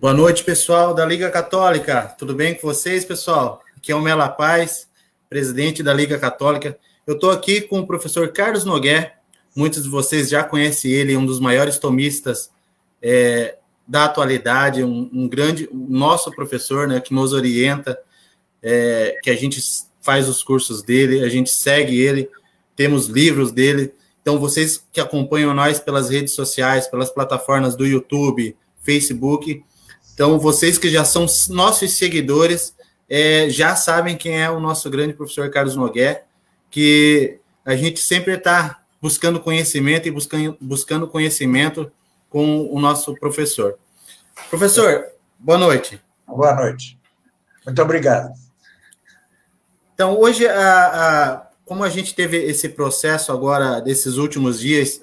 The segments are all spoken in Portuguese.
Boa noite, pessoal da Liga Católica. Tudo bem com vocês, pessoal? Aqui é o Mela Paz, presidente da Liga Católica. Eu estou aqui com o professor Carlos Nogué. Muitos de vocês já conhecem ele, um dos maiores tomistas da atualidade, nosso professor, né, que nos orienta, que a gente faz os cursos dele, a gente segue ele, temos livros dele. Então, vocês que acompanham nós pelas redes sociais, pelas plataformas do YouTube, Facebook. Então, vocês que já são nossos seguidores, já sabem quem é o nosso grande professor Carlos Nogué, que a gente sempre está buscando conhecimento e buscando conhecimento com o nosso professor. Professor, boa noite. Boa noite. Muito obrigado. Então, hoje, como a gente teve esse processo agora, desses últimos dias,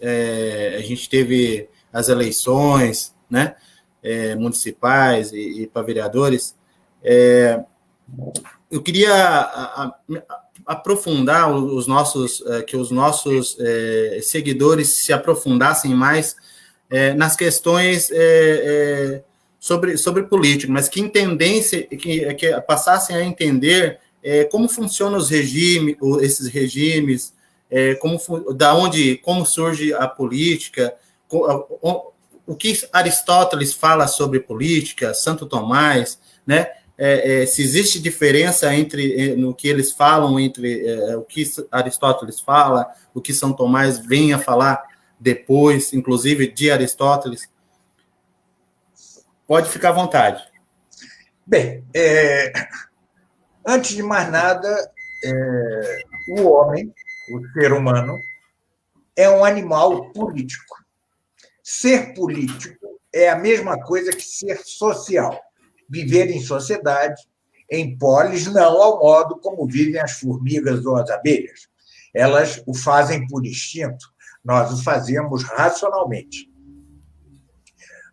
a gente teve as eleições, né? Municipais e para vereadores, eu queria aprofundar que os nossos seguidores se aprofundassem mais nas questões sobre política, mas que entendessem, que passassem a entender como funcionam esses regimes, como surge a política, o que Aristóteles fala sobre política, Santo Tomás, né? Se existe diferença no que eles falam, entre o que Aristóteles fala, o que São Tomás vem a falar depois, inclusive de Aristóteles. Pode ficar à vontade. Bem, antes de mais nada, o homem, o ser humano, é um animal político. Ser político é a mesma coisa que ser social. Viver em sociedade, em polis, não ao modo como vivem as formigas ou as abelhas. Elas o fazem por instinto, nós o fazemos racionalmente.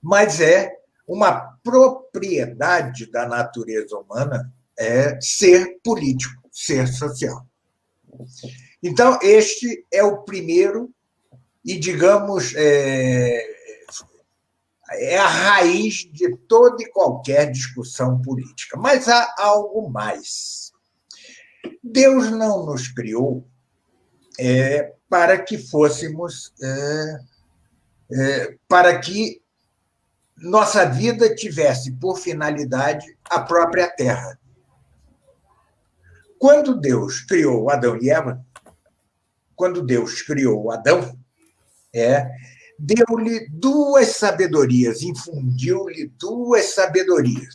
Mas é uma propriedade da natureza humana ser político, ser social. Então, este é o primeiro e, digamos, é a raiz de toda e qualquer discussão política. Mas há algo mais. Deus não nos criou para que fôssemos... para que nossa vida tivesse por finalidade a própria terra. Quando Deus criou Adão e Eva, quando Deus criou Adão, deu-lhe duas sabedorias, infundiu-lhe duas sabedorias.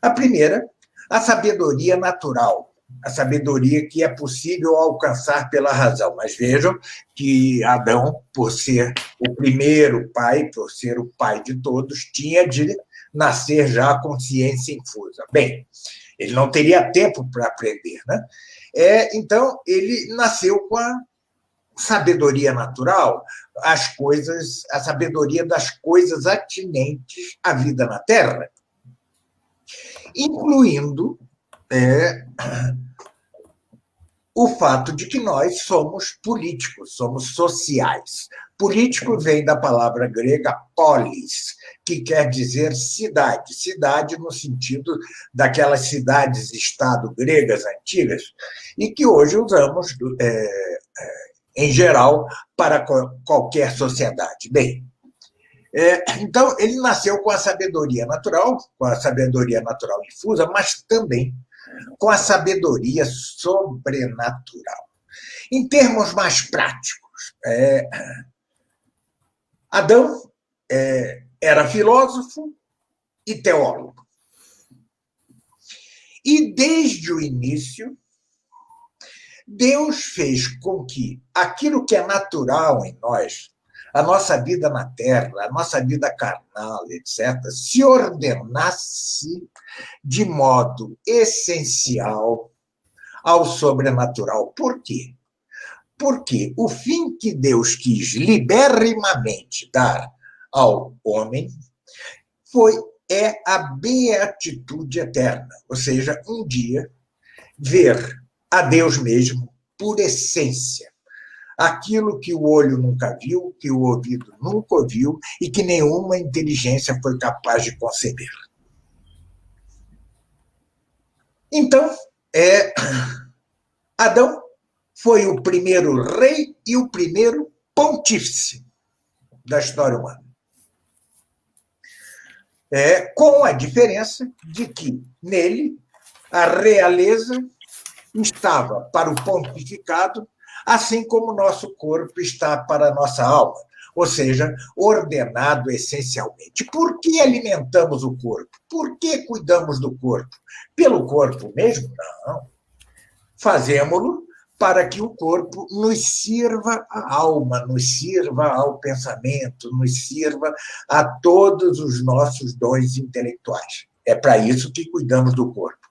A primeira, a sabedoria natural, a sabedoria que é possível alcançar pela razão. Mas vejam que Adão, por ser o primeiro pai, por ser o pai de todos, tinha de nascer já com consciência infusa. Bem, ele não teria tempo para aprender, né? Então, ele nasceu com a sabedoria natural, a sabedoria das coisas atinentes à vida na Terra, incluindo o fato de que nós somos políticos, somos sociais. Político vem da palavra grega polis, que quer dizer cidade. Cidade no sentido daquelas cidades-estado gregas antigas, e que hoje usamos, em geral, para qualquer sociedade. Bem, então, ele nasceu com a sabedoria natural infusa, mas também com a sabedoria sobrenatural. Em termos mais práticos, Adão era filósofo e teólogo. E, desde o início, Deus fez com que aquilo que é natural em nós, a nossa vida na Terra, a nossa vida carnal, etc., se ordenasse de modo essencial ao sobrenatural. Por quê? Porque o fim que Deus quis liberrimamente dar ao homem é a beatitude eterna, ou seja, um dia ver a Deus mesmo por essência. aquilo que o olho nunca viu, que o ouvido nunca ouviu e que nenhuma inteligência foi capaz de conceber. Então, Adão foi o primeiro rei e o primeiro pontífice da história humana. Com a diferença de que, nele, a realeza estava para o pontificado, assim como o nosso corpo está para a nossa alma, ou seja, ordenado essencialmente. Por que alimentamos o corpo? Por que cuidamos do corpo? Pelo corpo mesmo? Não. Fazemos-lo para que o corpo nos sirva à alma, nos sirva ao pensamento, nos sirva a todos os nossos dons intelectuais. É para isso que cuidamos do corpo.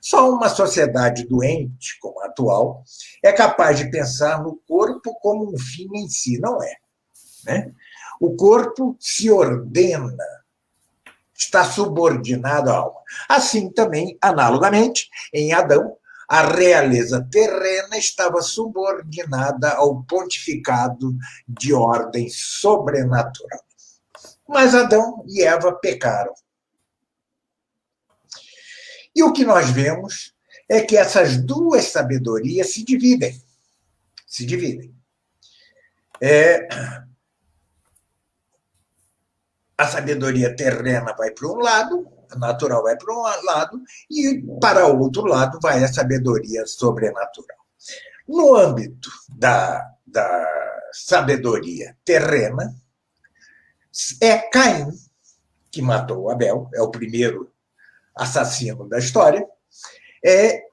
Só uma sociedade doente, como a atual, é capaz de pensar no corpo como um fim em si. Não é, né? O corpo se ordena, está subordinado à alma. Assim também, analogamente, em Adão, a realeza terrena estava subordinada ao pontificado de ordem sobrenatural. Mas Adão e Eva pecaram. E o que nós vemos é que essas duas sabedorias se dividem. Se dividem. A sabedoria terrena vai para um lado, a natural vai para um lado, e para o outro lado vai a sabedoria sobrenatural. No âmbito da sabedoria terrena, é Caim que matou Abel, é o primeiro assassino da história.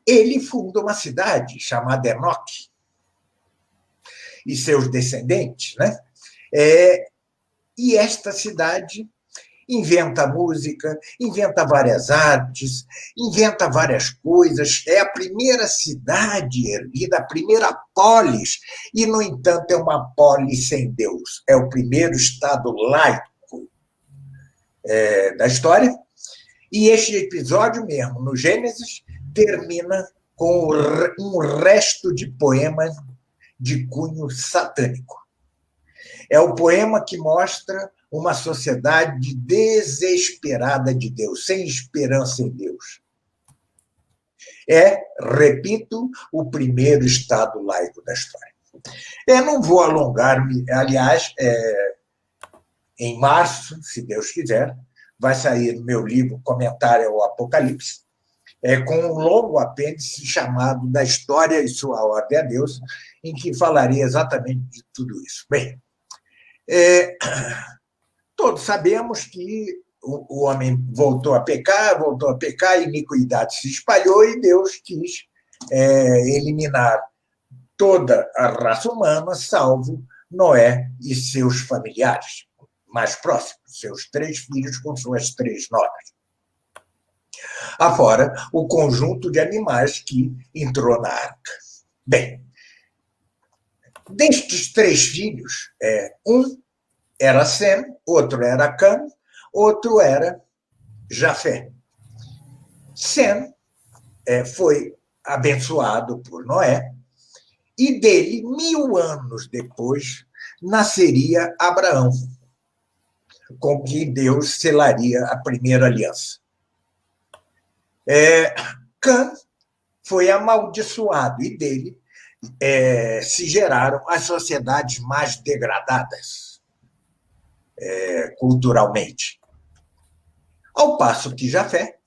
Ele funda uma cidade chamada Enoque e seus descendentes, né? E esta cidade inventa música, inventa várias artes, inventa várias coisas. É a primeira cidade erguida, a primeira polis, e, no entanto, é uma polis sem Deus. É o primeiro estado laico da história. E este episódio mesmo, no Gênesis, termina com um resto de poema de cunho satânico. É o poema que mostra uma sociedade desesperada de Deus, sem esperança em Deus. Repito, o primeiro estado laico da história. Não vou alongar-me, aliás, em março, se Deus quiser, vai sair meu livro Comentário ao Apocalipse, com um longo apêndice chamado Da História e Sua Ordem a Deus, em que falarei exatamente de tudo isso. Bem, todos sabemos que o homem voltou a pecar, a iniquidade se espalhou e Deus quis eliminar toda a raça humana, salvo Noé e seus familiares mais próximos, seus 3 filhos com suas 3 noras. Afora o conjunto de animais que entrou na arca. Bem, destes 3 filhos, um era Sem, outro era Cã, outro era Jafé. Sem foi abençoado por Noé, e dele, 1000 anos depois, nasceria Abraão, com quem Deus selaria a primeira aliança. Cã foi amaldiçoado, e dele se geraram as sociedades mais degradadas culturalmente. Ao passo que Jafé,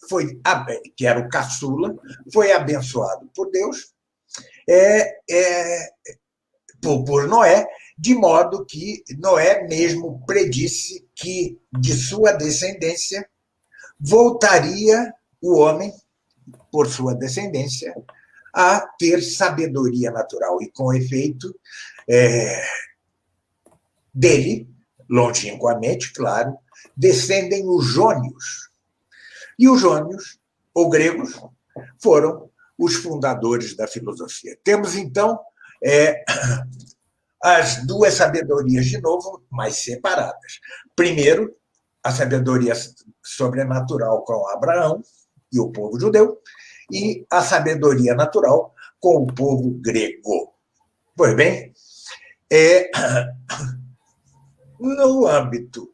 que era o caçula, foi abençoado por Deus, por Noé, de modo que Noé mesmo predisse que de sua descendência voltaria o homem, por sua descendência, a ter sabedoria natural. E, com efeito, dele, longínquamente, claro, descendem os jônios. E os jônios, ou gregos, foram os fundadores da filosofia. Temos, então, as duas sabedorias, de novo, mais separadas. Primeiro, a sabedoria sobrenatural com Abraão e o povo judeu, e a sabedoria natural com o povo grego. Pois bem, É, no âmbito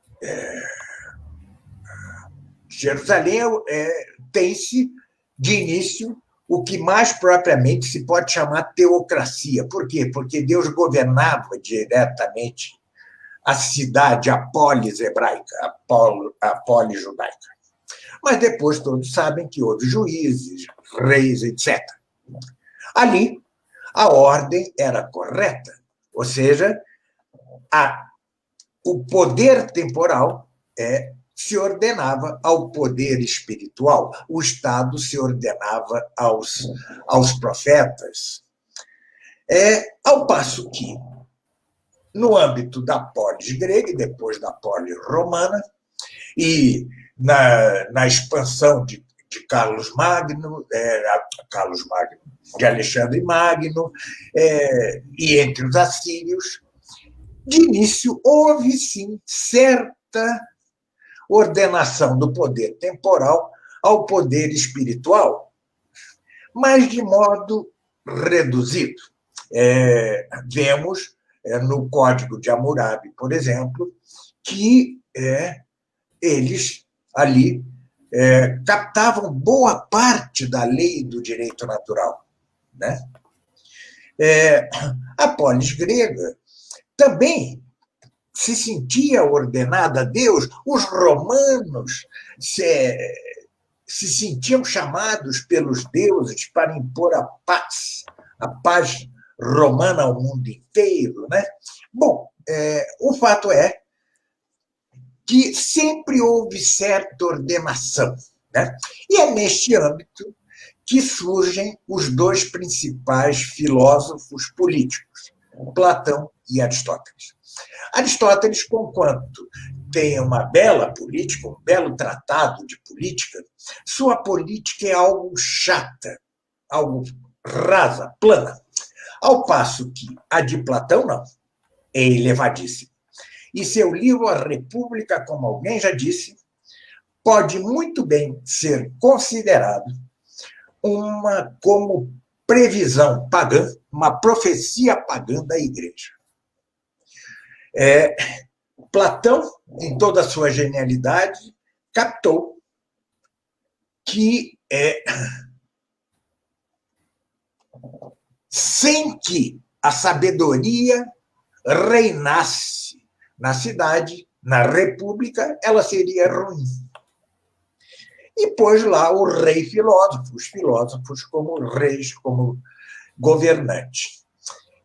de Jerusalém, tem-se, de início, o que mais propriamente se pode chamar teocracia. Por quê? Porque Deus governava diretamente a cidade, a polis hebraica, a polis judaica. Mas depois todos sabem que houve juízes, reis, etc. Ali, a ordem era correta, ou seja, o poder temporal se ordenava ao poder espiritual, o Estado se ordenava aos profetas. Ao passo que, no âmbito da polis grega e depois da polis romana, e na expansão de Carlos Magno, de Alexandre Magno, e entre os assírios, de início houve, sim, certa ordenação do poder temporal ao poder espiritual, mas de modo reduzido. Vemos no Código de Hammurabi, por exemplo, que eles ali captavam boa parte da lei do direito natural, né? A polis grega também se sentia ordenada a Deus. Os romanos se sentiam chamados pelos deuses para impor a paz romana ao mundo inteiro, né? Bom, o fato é que sempre houve certa ordenação, né? E é neste âmbito que surgem os dois principais filósofos políticos, Platão e Aristóteles. Aristóteles, conquanto tem uma bela política, um belo tratado de política, sua política é algo chata, algo rasa, plana, ao passo que a de Platão não, é elevadíssima. E seu livro A República, como alguém já disse, pode muito bem ser considerado como previsão pagã, uma profecia pagã da Igreja. Platão, em toda a sua genialidade, captou que sem que a sabedoria reinasse na cidade, na república, ela seria ruim. E pôs lá o rei filósofo, os filósofos como reis, como governantes.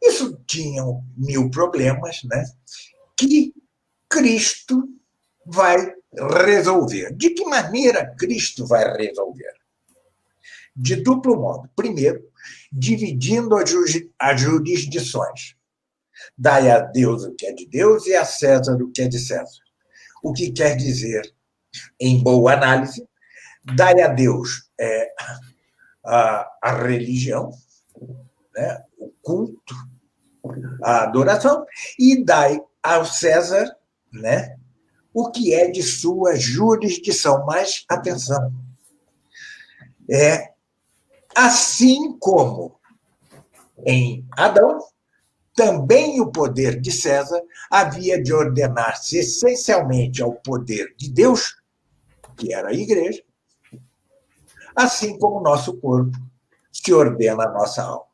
Isso tinha 1000 problemas, né? Que Cristo vai resolver. De que maneira Cristo vai resolver? De duplo modo. Primeiro, dividindo as jurisdições. Dai a Deus o que é de Deus e a César o que é de César. O que quer dizer, em boa análise, dai a Deus a religião, né, o culto, a adoração, e dai ao César, né, o que é de sua jurisdição. Mas, atenção, assim como em Adão, também o poder de César havia de ordenar-se essencialmente ao poder de Deus, que era a Igreja, assim como o nosso corpo se ordena à nossa alma.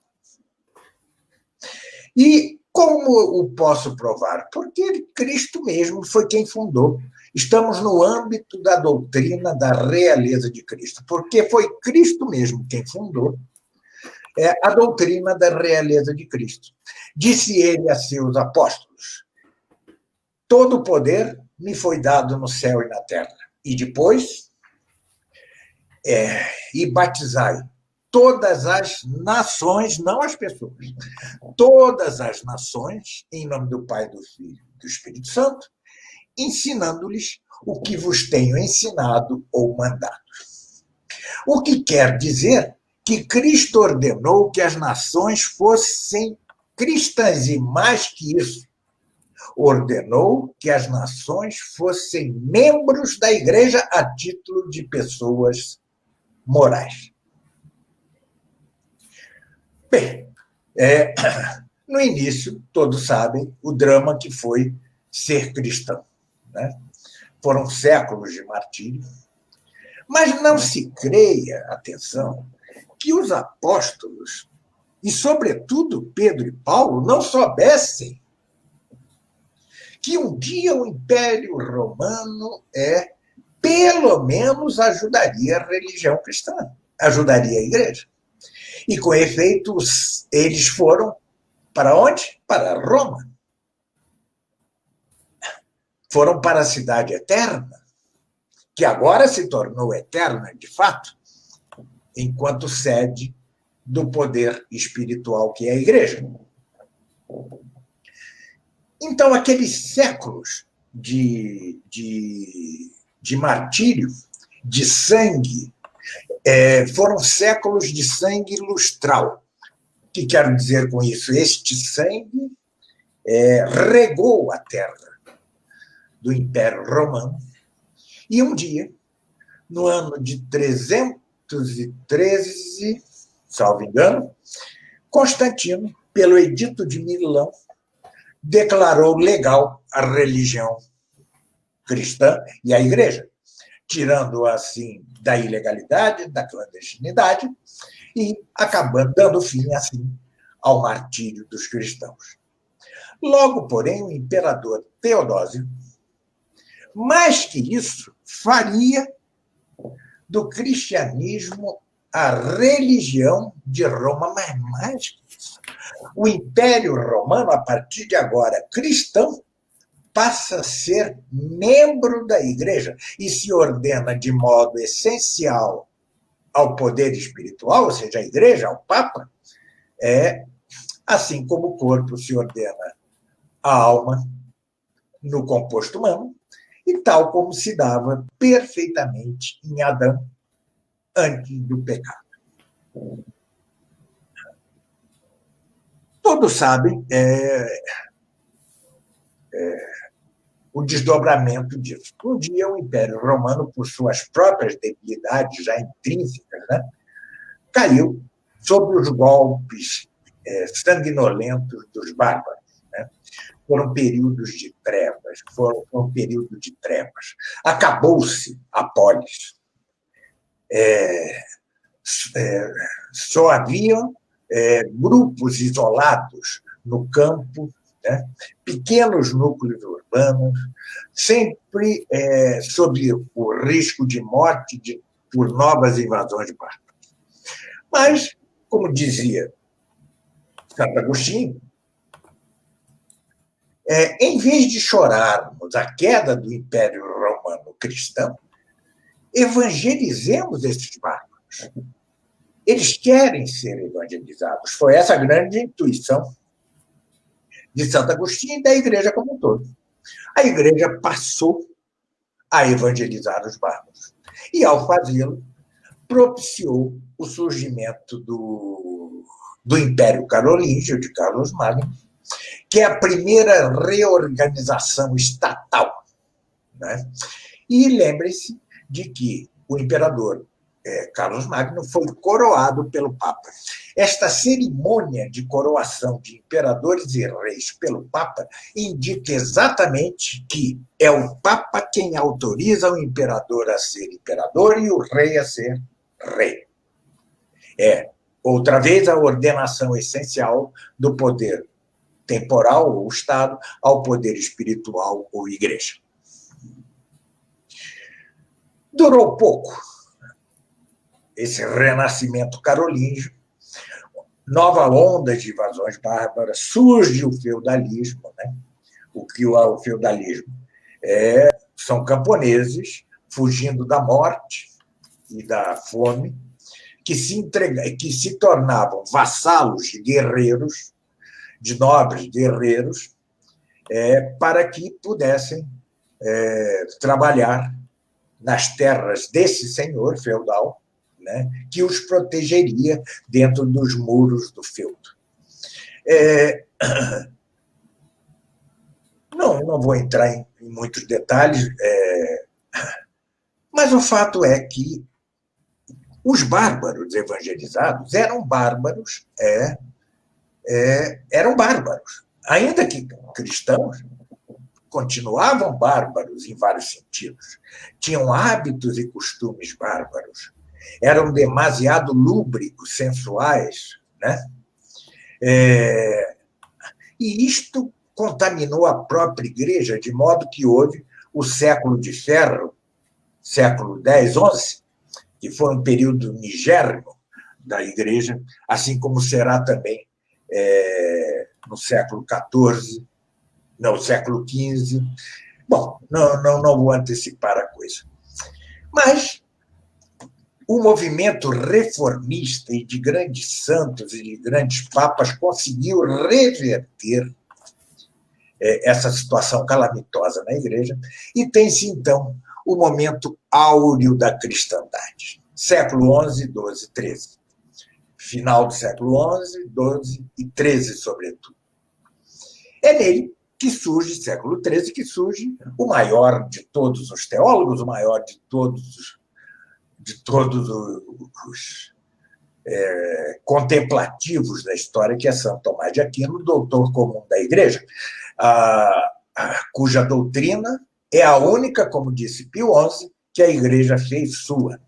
E como o posso provar? Porque Cristo mesmo foi quem fundou. Estamos no âmbito da doutrina da realeza de Cristo, porque foi Cristo mesmo quem fundou a doutrina da realeza de Cristo. Disse ele a seus apóstolos: todo o poder me foi dado no céu e na terra. E depois, e batizai todas as nações, não as pessoas, todas as nações, em nome do Pai, do Filho e do Espírito Santo, ensinando-lhes o que vos tenho ensinado ou mandado. O que quer dizer que Cristo ordenou que as nações fossem cristãs, e mais que isso, ordenou que as nações fossem membros da Igreja a título de pessoas morais. Bem, No início, todos sabem o drama que foi ser cristão, né? Foram séculos de martírio, mas não se creia, atenção, que os apóstolos, e sobretudo Pedro e Paulo, não soubessem que um dia o Império Romano pelo menos ajudaria a religião cristã, ajudaria a igreja. E, com efeito, eles foram para onde? Para Roma. Foram para a cidade eterna, que agora se tornou eterna, de fato, enquanto sede do poder espiritual que é a igreja. Então, aqueles séculos de martírio, de sangue, foram séculos de sangue lustral. O que quero dizer com isso? Este sangue regou a terra do Império Romano, e um dia, no ano de 313, salvo engano, Constantino, pelo Edito de Milão, declarou legal a religião cristã e a igreja, tirando assim da ilegalidade, da clandestinidade e acabando dando fim assim ao martírio dos cristãos. Logo, porém, o imperador Teodósio, mais que isso, faria do cristianismo a religião de Roma, mas mais que isso. O Império Romano, a partir de agora cristão, passa a ser membro da igreja e se ordena de modo essencial ao poder espiritual, ou seja, à igreja, ao Papa, assim como o corpo se ordena à alma no composto humano, e tal como se dava perfeitamente em Adão antes do pecado. Todos sabem o desdobramento disso. Um dia, o Império Romano, por suas próprias debilidades já intrínsecas, né, caiu sob os golpes sanguinolentos dos bárbaros. Né? Foram períodos de trevas, foram um período de trevas. Acabou-se a polis. Só haviam grupos isolados no campo, né? Pequenos núcleos urbanos, sempre sob o risco de morte por novas invasões bárbaras. Mas, como dizia Santo Agostinho, em vez de chorarmos a queda do Império Romano cristão, evangelizemos esses bárbaros. Eles querem ser evangelizados. Foi essa a grande intuição de Santo Agostinho e da igreja como um todo. A igreja passou a evangelizar os bárbaros. E, ao fazê-lo, propiciou o surgimento do Império Carolíngio, de Carlos Magno, que é a primeira reorganização estatal. Né? E lembre-se de que o imperador Carlos Magno foi coroado pelo Papa. Esta cerimônia de coroação de imperadores e reis pelo Papa indica exatamente que é o Papa quem autoriza o imperador a ser imperador e o rei a ser rei. Outra vez, a ordenação essencial do poder temporal, ou Estado, ao poder espiritual, ou igreja. Durou pouco esse renascimento carolíngio, nova onda de invasões bárbaras, surge o feudalismo. Né? O que é o feudalismo? São camponeses fugindo da morte e da fome, que se tornavam vassalos de guerreiros, de nobres guerreiros, para que pudessem trabalhar nas terras desse senhor feudal, né, que os protegeria dentro dos muros do feudo. Não vou entrar em muitos detalhes, mas o fato é que os bárbaros evangelizados eram bárbaros eram bárbaros. Ainda que cristãos, continuavam bárbaros em vários sentidos. Tinham hábitos e costumes bárbaros. Eram demasiado lúbricos, sensuais, né? E isto contaminou a própria igreja, de modo que houve o século de ferro, século X, XI, que foi um período nigérrimo da igreja, assim como será também no século XIV, no século XV. Bom, não vou antecipar a coisa. Mas o movimento reformista e de grandes santos e de grandes papas conseguiu reverter essa situação calamitosa na igreja e tem-se, então, o momento áureo da cristandade. Século XI, XII, XIII. Final do século XI, XII e XIII, sobretudo. É nele que surge, século XIII, que surge o maior de todos os teólogos, o maior de todos os contemplativos da história, que é Santo Tomás de Aquino, doutor comum da Igreja, cuja doutrina é a única, como disse Pio XI, que a Igreja fez sua.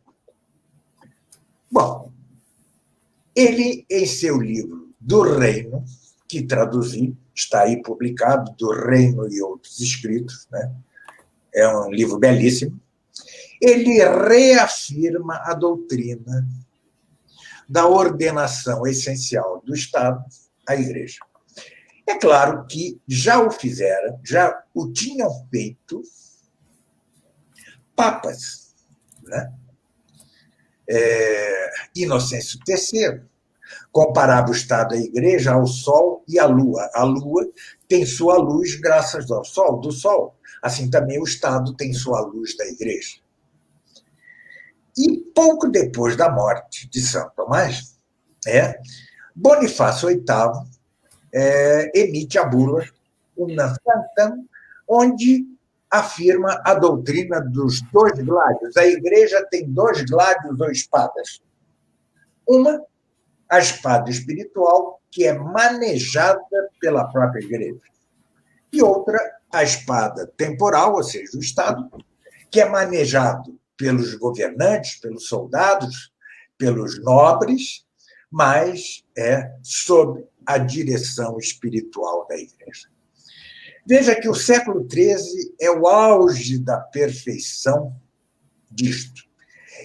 Bom, ele, em seu livro Do Reino, que traduzi, está aí publicado, Do Reino e Outros Escritos, né? É um livro belíssimo, ele reafirma a doutrina da ordenação essencial do Estado à Igreja. É claro que já o fizeram, já o tinham feito papas, né? Inocêncio III comparava o Estado à Igreja ao Sol e à Lua. A Lua tem sua luz graças ao Sol, do Sol. Assim também o Estado tem sua luz da Igreja. E pouco depois da morte de São Tomás, Bonifácio VIII emite a bula Unam Sanctam, onde afirma a doutrina dos dois gládios. A Igreja tem dois gládios ou espadas. Uma, a espada espiritual, que é manejada pela própria Igreja. E outra, a espada temporal, ou seja, o Estado, que é manejado pelos governantes, pelos soldados, pelos nobres, mas sob a direção espiritual da Igreja. Veja que o século XIII é o auge da perfeição disto.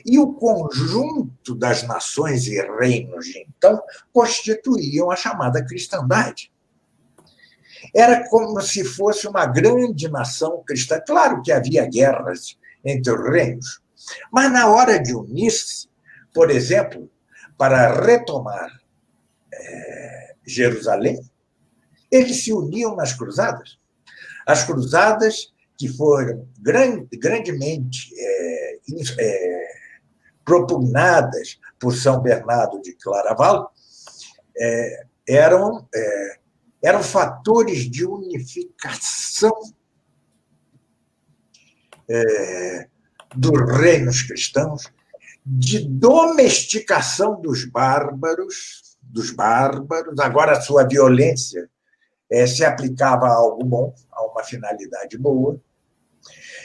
E o conjunto das nações e reinos de então constituíam a chamada cristandade. Era como se fosse uma grande nação cristã. Claro que havia guerras entre os reinos, mas na hora de unir-se, por exemplo, para retomar Jerusalém, eles se uniam nas cruzadas. As cruzadas, que foram grandemente propugnadas por São Bernardo de Claraval, eram fatores de unificação dos reinos cristãos, de domesticação dos bárbaros. Agora a sua violência se aplicava a algo bom, a uma finalidade boa,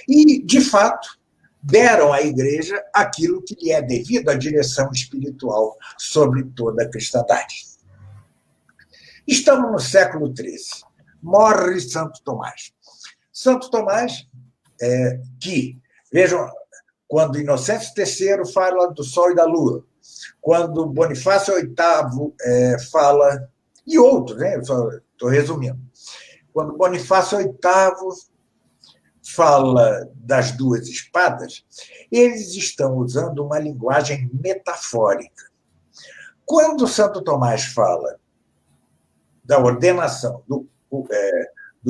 e, de fato, deram à Igreja aquilo que lhe é devido à direção espiritual sobre toda a cristandade. Estamos no século XIII. Morre Santo Tomás. Santo Tomás, que, vejam, quando Inocêncio III fala do Sol e da Lua, quando Bonifácio VIII fala, e outros, né? Eu só estou resumindo. Quando Bonifácio VIII fala das duas espadas, eles estão usando uma linguagem metafórica. Quando Santo Tomás fala da ordenação do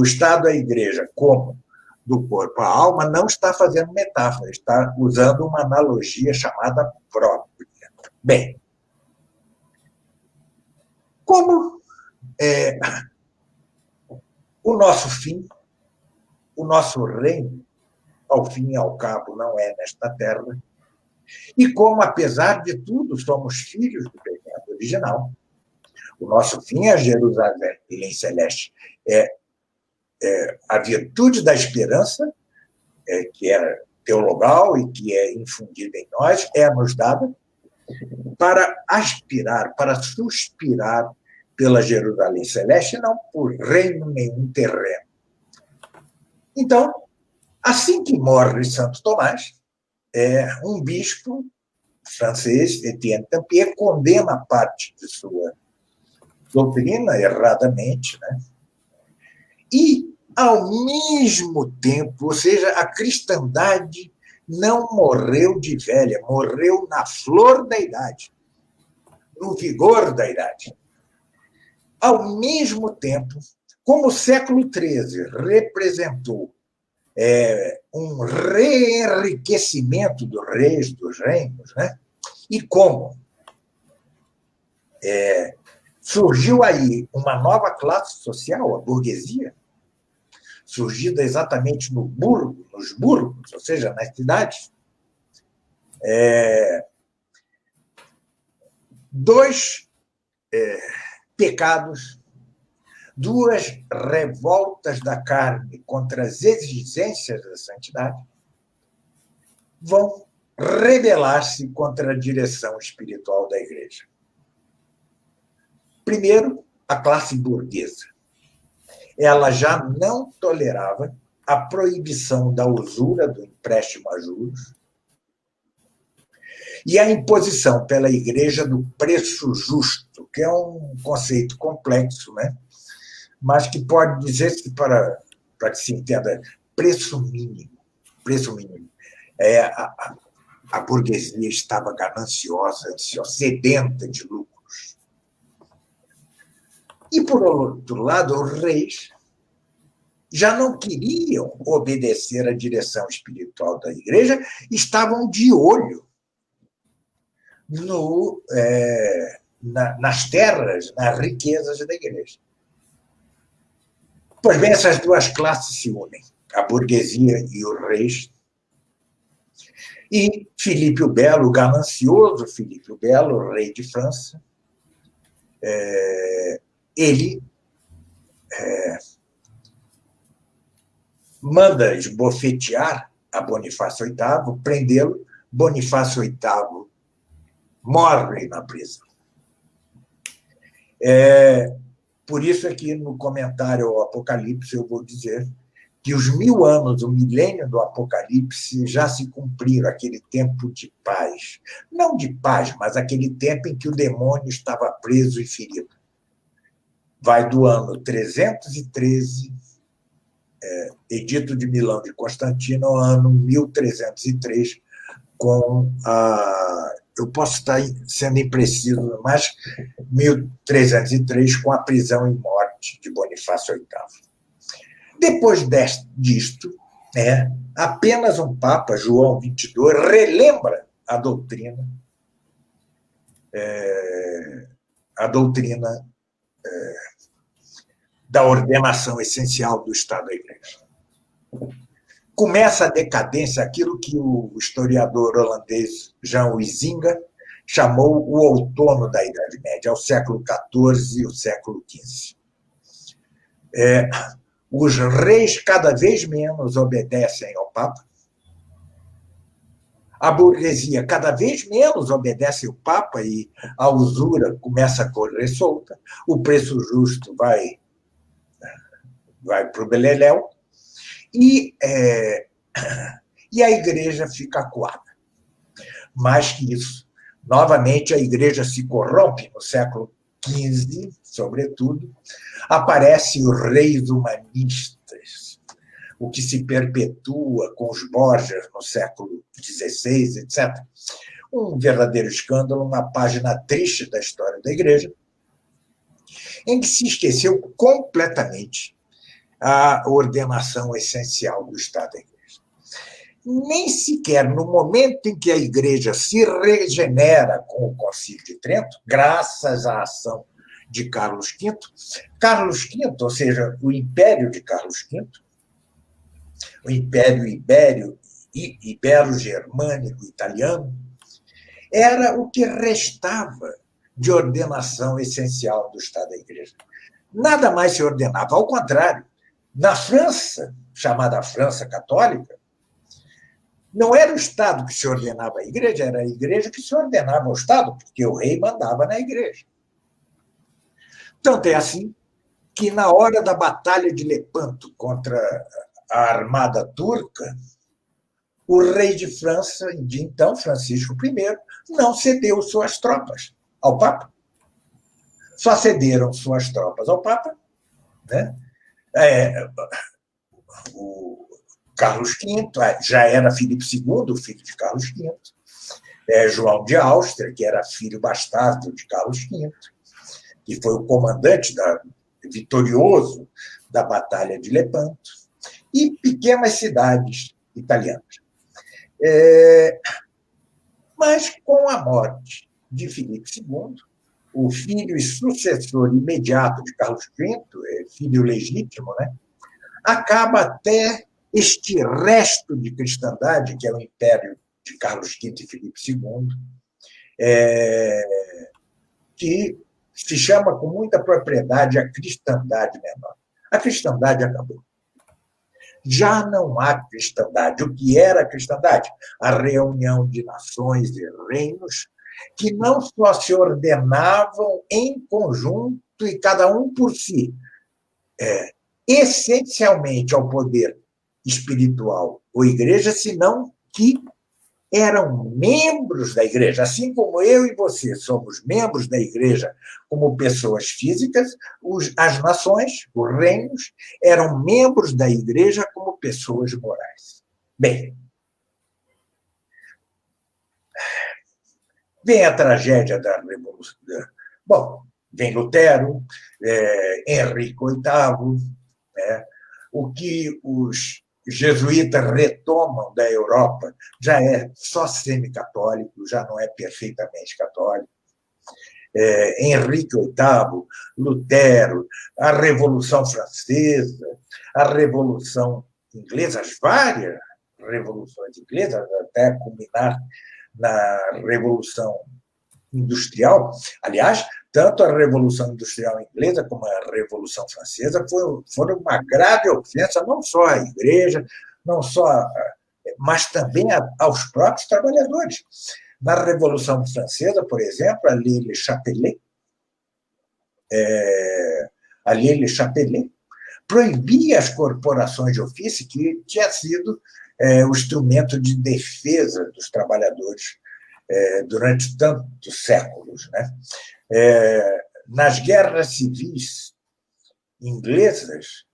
Estado à Igreja como do corpo à alma, não está fazendo metáfora, está usando uma analogia chamada própria. Bem, como o nosso fim, o nosso reino, ao fim e ao cabo, não é nesta terra, e como, apesar de tudo, somos filhos do pecado original, O nosso fim é Jerusalém Celeste. É a virtude da esperança, que é teologal e que é infundida em nós, é nos dada para aspirar, para suspirar pela Jerusalém Celeste, não por reino nenhum terreno. Então, assim que morre Santo Tomás, um bispo francês, Etienne Tampier, condena parte de sua doutrina erradamente, né? E, ao mesmo tempo, ou seja, a cristandade não morreu de velha, morreu na flor da idade, no vigor da idade. Ao mesmo tempo, como o século XIII representou um reenriquecimento dos reis, dos reinos, né? E como surgiu aí uma nova classe social, a burguesia, surgida exatamente nos burgos, ou seja, nas cidades, dois pecados, duas revoltas da carne contra as exigências da santidade vão rebelar-se contra a direção espiritual da Igreja. Primeiro, a classe burguesa. Ela já não tolerava a proibição da usura, do empréstimo a juros, e a imposição pela Igreja do preço justo, que é um conceito complexo, né? Mas que pode dizer-se, para que se entenda, preço mínimo. Preço mínimo. A burguesia estava gananciosa, sedenta de lucros. E, por outro lado, os reis já não queriam obedecer à direção espiritual da Igreja, estavam de olho nas terras, nas riquezas da Igreja. Pois bem, essas duas classes se unem, a burguesia e os reis. E Filipe o Belo, o ganancioso Filipe o Belo, rei de França, ele manda esbofetear a Bonifácio VIII, prendê-lo. Bonifácio VIII morre na prisão. Por isso é que no comentário ao Apocalipse eu vou dizer que os 1000 anos, o milênio do Apocalipse, já se cumpriram, aquele tempo de paz. Não de paz, mas aquele tempo em que o demônio estava preso e ferido. Vai do ano 313, Edito de Milão de Constantino, ao ano 1303, com a... Eu posso estar sendo impreciso, mas 1303, com a prisão e morte de Bonifácio VIII. Depois disto, apenas um Papa, João XXII, relembra a doutrina da ordenação essencial do Estado da Igreja. Começa a decadência, aquilo que o historiador holandês Jan Huizinga chamou o outono da Idade Média, ao século XIV e o século XV. Os reis cada vez menos obedecem ao Papa, a burguesia cada vez menos obedece ao Papa e a usura começa a correr solta, o preço justo vai para o beleléu, e a Igreja fica acuada. Mais que isso, novamente a Igreja se corrompe no século XV, sobretudo, aparecem os reis humanistas, o que se perpetua com os Borgias no século XVI, etc. Um verdadeiro escândalo, uma página triste da história da Igreja, em que se esqueceu completamente a ordenação essencial do Estado da Igreja. Nem sequer no momento em que a Igreja se regenera com o Concílio de Trento, graças à ação de Carlos V, ou seja, o Império de Carlos V, o Império Ibero-Germânico Italiano, era o que restava de ordenação essencial do Estado da Igreja. Nada mais se ordenava. Ao contrário, na França, chamada França Católica, não era o Estado que se ordenava à Igreja, era a Igreja que se ordenava ao Estado, porque o rei mandava na Igreja. Tanto é assim que, na hora da Batalha de Lepanto contra a armada turca, o rei de França, de então, Francisco I, não cedeu suas tropas ao Papa. Só cederam suas tropas ao Papa, né? O Carlos V, já era Filipe II, filho de Carlos V, João de Áustria, que era filho bastardo de Carlos V, que foi o comandante vitorioso da Batalha de Lepanto, e pequenas cidades italianas. Mas, com a morte de Filipe II, o filho e sucessor imediato de Carlos V, filho legítimo, né, acaba até este resto de cristandade, que é o império de Carlos V e Filipe II, que se chama com muita propriedade a cristandade menor. A cristandade acabou. Já não há cristandade. O que era a cristandade? A reunião de nações e reinos que não só se ordenavam em conjunto e cada um por si, essencialmente ao poder espiritual ou igreja, senão que eram membros da igreja. Assim como eu e você somos membros da igreja como pessoas físicas, as nações, os reinos, eram membros da igreja como pessoas morais. Bem, vem a tragédia da Revolução. Bom, vem Lutero, Henrique VIII, né? O que os jesuítas retomam da Europa já é só semi-católico, já não é perfeitamente católico. Henrique VIII, Lutero, a Revolução Francesa, a Revolução Inglesa, as várias revoluções inglesas, até culminar na Revolução Industrial. Aliás, tanto a Revolução Industrial inglesa como a Revolução Francesa foram uma grave ofensa não só à igreja, não só, mas também aos próprios trabalhadores. Na Revolução Francesa, por exemplo, a Lei Le Chapelier proibia as corporações de ofício, que tinha sido o instrumento de defesa dos trabalhadores durante tantos séculos, né? Nas guerras civis inglesas,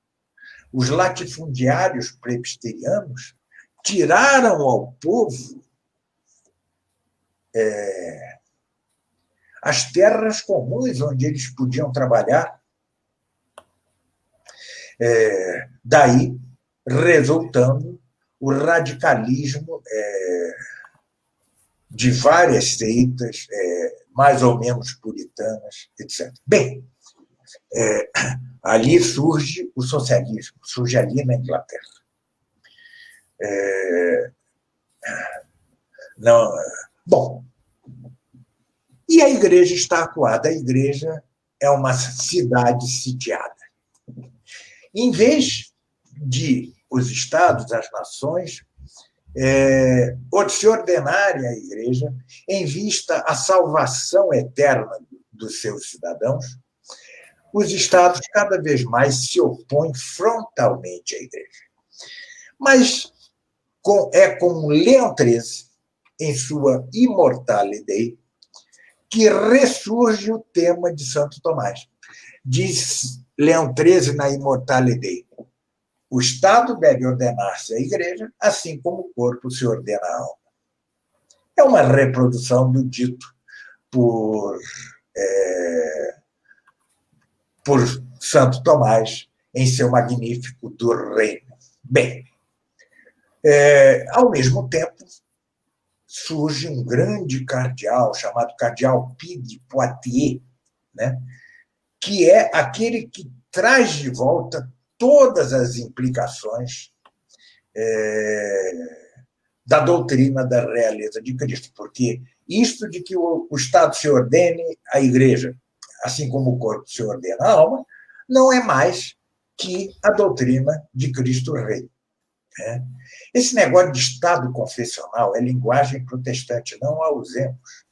os latifundiários presbiterianos tiraram ao povo as terras comuns onde eles podiam trabalhar. Daí resultando o radicalismo de várias seitas, mais ou menos puritanas, etc. Bem, ali surge o socialismo, surge ali na Inglaterra. Bom, e a igreja está acuada. A igreja é uma cidade sitiada. Em vez de os estados, as nações, se ordenarem à igreja em vista à salvação eterna dos seus cidadãos, os estados cada vez mais se opõem frontalmente à igreja. Mas é com Leão XIII, em sua Immortale Dei, que ressurge o tema de Santo Tomás. Diz Leão XIII na Immortale Dei: o Estado deve ordenar-se à igreja, assim como o corpo se ordena à alma. É uma reprodução do dito por Santo Tomás em seu magnífico Do Reino. Bem, ao mesmo tempo, surge um grande cardeal chamado Cardeal Pie de Poitiers, né, que é aquele que traz de volta todas as implicações da doutrina da realeza de Cristo, porque isto de que o Estado se ordene à Igreja, assim como o corpo se ordena à alma, não é mais que a doutrina de Cristo Rei. Né? Esse negócio de Estado confessional é linguagem protestante, não a usemos.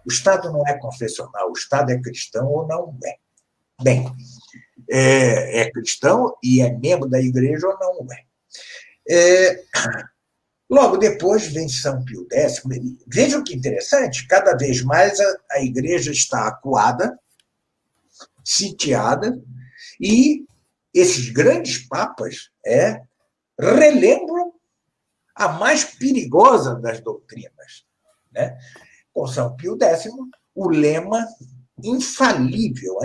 O Estado não é confessional, o Estado é cristão ou não é. Bem, é cristão e é membro da Igreja ou não é. Logo depois vem São Pio X. Vejam que interessante, cada vez mais a Igreja está acuada, sitiada, e esses grandes papas relembram a mais perigosa das doutrinas. Né? Com São Pio X, o lema infalível,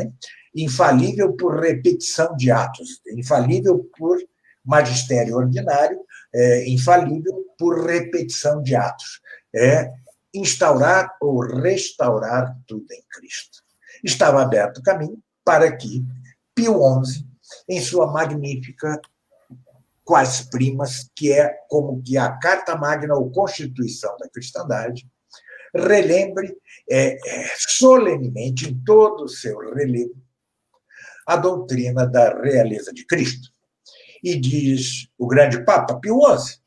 infalível por repetição de atos, infalível por magistério ordinário, infalível por repetição de atos, instaurar ou restaurar tudo em Cristo. Estava aberto o caminho para que Pio XI, em sua magnífica Quas Primas, que é como que a Carta Magna ou Constituição da Cristandade, relembre solenemente, em todo o seu relevo, a doutrina da realeza de Cristo. E diz o grande Papa Pio XI,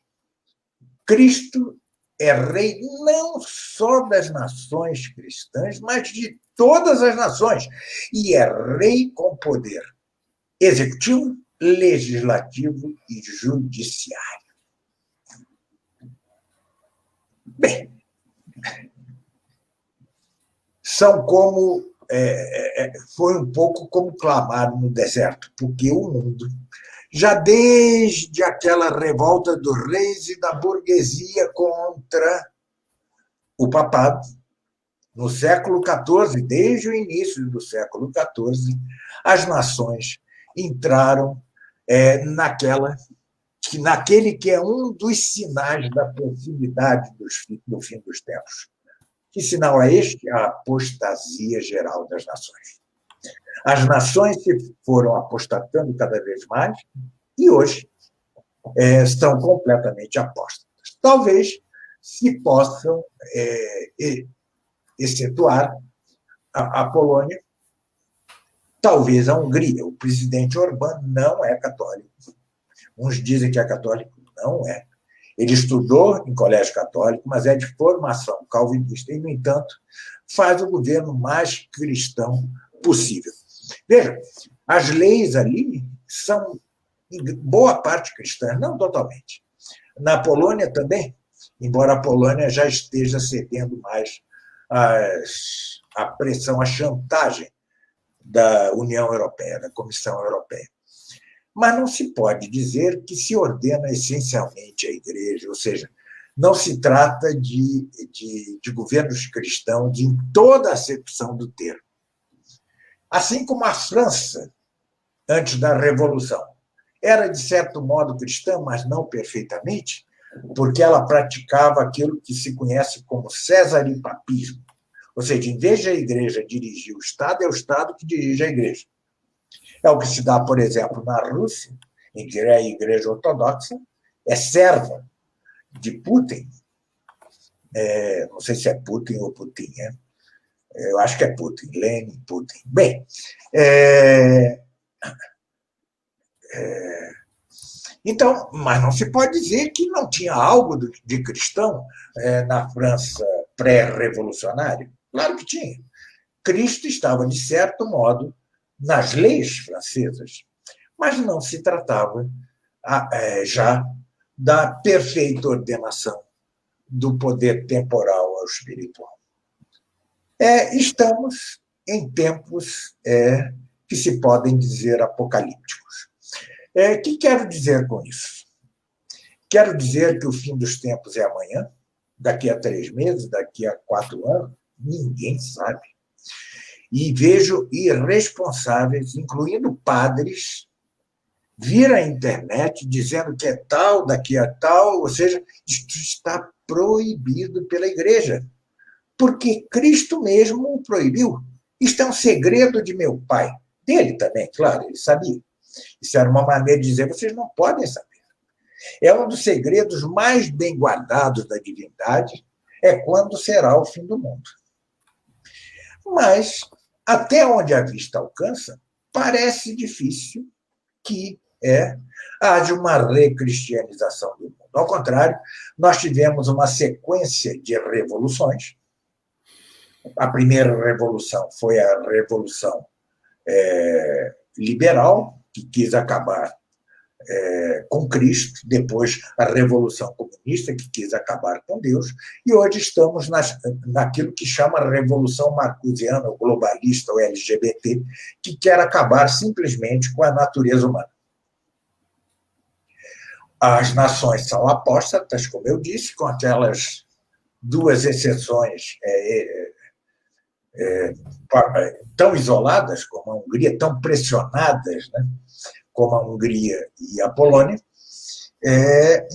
Cristo é rei não só das nações cristãs, mas de todas as nações, e é rei com poder executivo, legislativo e judiciário. Bem, são como foi um pouco como clamar no deserto, porque o mundo, já desde aquela revolta dos reis e da burguesia contra o papado, no século XIV, desde o início do século XIV, as nações entraram naquele que é um dos sinais da proximidade do fim dos tempos. Que sinal é este? A apostasia geral das nações. As nações se foram apostatando cada vez mais e hoje estão completamente apóstatas. Talvez se possam excetuar a Polônia, talvez a Hungria. O presidente Orbán não é católico. Uns dizem que é católico, não é. Ele estudou em colégio católico, mas é de formação calvinista e, no entanto, faz o governo mais cristão possível. Veja, as leis ali são, em boa parte, cristãs, não totalmente. Na Polônia também, embora a Polônia já esteja cedendo mais à pressão, à chantagem da União Europeia, da Comissão Europeia. Mas não se pode dizer que se ordena essencialmente a Igreja, ou seja, não se trata de governos cristãos em toda a acepção do termo. Assim como a França, antes da Revolução, era, de certo modo, cristã, mas não perfeitamente, porque ela praticava aquilo que se conhece como cesaripapismo. Ou seja, em vez de a Igreja dirigir o Estado, é o Estado que dirige a Igreja. É o que se dá, por exemplo, na Rússia, em que a Igreja Ortodoxa é serva de Putin. Não sei se é Putin ou Putin, eu acho que é Putin, Lenin, Putin. Bem, então, mas não se pode dizer que não tinha algo de cristão na França pré-revolucionária. Claro que tinha. Cristo estava, de certo modo, nas leis francesas, mas não se tratava já da perfeita ordenação do poder temporal ao espiritual. Estamos em tempos que se podem dizer apocalípticos. O que quero dizer com isso? Quero dizer que o fim dos tempos é amanhã, daqui a 3 meses, daqui a 4 anos, ninguém sabe. E vejo irresponsáveis, incluindo padres, vir à internet dizendo que é tal, daqui a tal, ou seja, isso está proibido pela Igreja, porque Cristo mesmo o proibiu. Isto é um segredo de meu pai, dele também, claro, ele sabia. Isso era uma maneira de dizer, vocês não podem saber. É um dos segredos mais bem guardados da divindade, é quando será o fim do mundo. Mas, até onde a vista alcança, parece difícil que haja uma recristianização do mundo. Ao contrário, nós tivemos uma sequência de revoluções. A primeira revolução foi a Revolução Liberal, que quis acabar com Cristo, depois a Revolução Comunista, que quis acabar com Deus, e hoje estamos naquilo que chama a Revolução Marcusiana, ou globalista, ou LGBT, que quer acabar simplesmente com a natureza humana. As nações são apóstatas, como eu disse, com aquelas duas exceções tão isoladas como a Hungria, tão pressionadas, né, como a Hungria e a Polônia.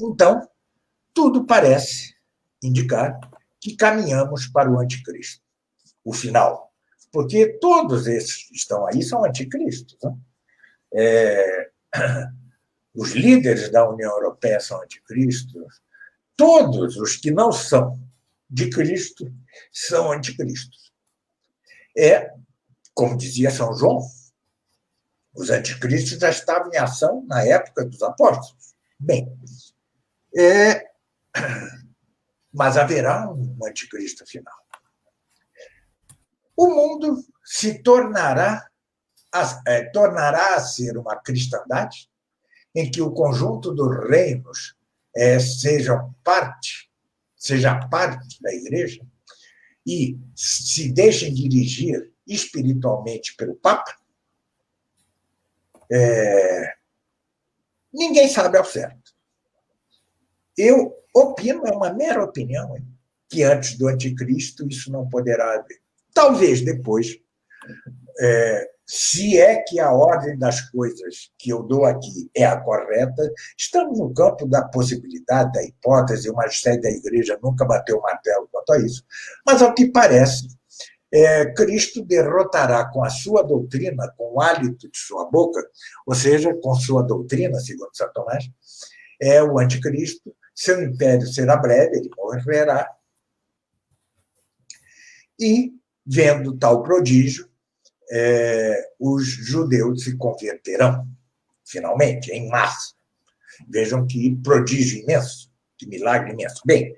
Então, tudo parece indicar que caminhamos para o anticristo, o final. Porque todos esses que estão aí são anticristos. Né? Os líderes da União Europeia são anticristos. Todos os que não são de Cristo são anticristos. Como dizia São João, os anticristos já estavam em ação na época dos apóstolos. Bem, mas haverá um anticristo final. O mundo se tornará a ser uma cristandade em que o conjunto dos reinos seja parte da igreja e se deixem dirigir espiritualmente pelo Papa. Ninguém sabe ao certo. Eu opino, é uma mera opinião, que antes do anticristo isso não poderá haver. Talvez depois, se é que a ordem das coisas que eu dou aqui é a correta, estamos no campo da possibilidade, da hipótese, o magistério da igreja nunca bateu o martelo quanto a isso, mas ao que parece, Cristo derrotará com a sua doutrina, com o hálito de sua boca, ou seja, com sua doutrina, segundo São Tomás, o anticristo, seu império será breve, ele morrerá, e, vendo tal prodígio, os judeus se converterão, finalmente, em massa. Vejam que prodígio imenso, que milagre imenso. Bem,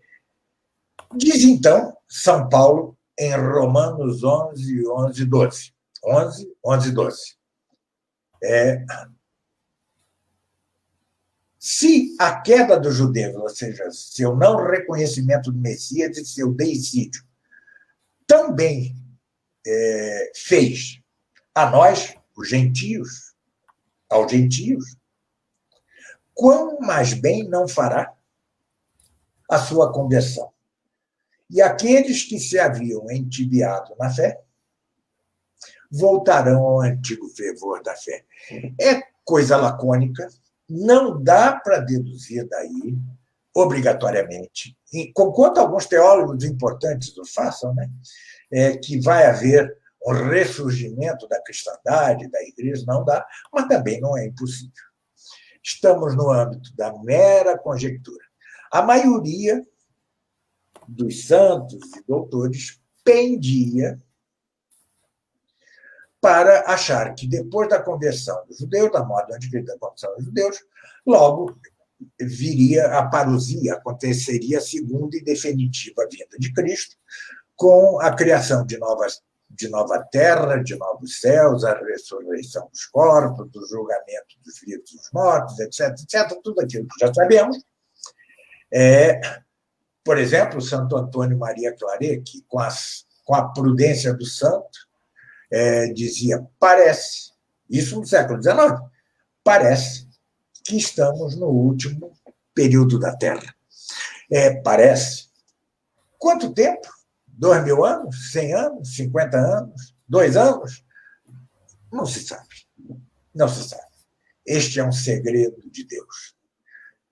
diz então São Paulo em Romanos 11, 11, 12. 11, 11, 12. Se a queda dos judeus, ou seja, seu não reconhecimento do Messias e seu deicídio, também fez a nós, os gentios, aos gentios, quão mais bem não fará a sua conversão? E aqueles que se haviam entibiado na fé voltarão ao antigo fervor da fé. É coisa lacônica, não dá para deduzir daí, obrigatoriamente, conquanto alguns teólogos importantes o façam, né? Que vai haver um ressurgimento da cristandade, da igreja, não dá, mas também não é impossível. Estamos no âmbito da mera conjectura. A maioria dos santos e doutores pendia para achar que depois da conversão dos judeus, da morte do anticristo, da conversão dos judeus, logo viria a parousia, aconteceria a segunda e definitiva vinda de Cristo, com a criação de nova terra, de novos céus, a ressurreição dos corpos, do julgamento dos vivos e dos mortos, etc., etc., tudo aquilo que já sabemos. Por exemplo, Santo Antônio Maria Claret, que com a prudência do santo, dizia, parece, isso no século XIX, parece que estamos no último período da Terra. Parece. Quanto tempo? 2.000 anos? 100 anos? 50 anos? 2 anos? Não se sabe. Não se sabe. Este é um segredo de Deus,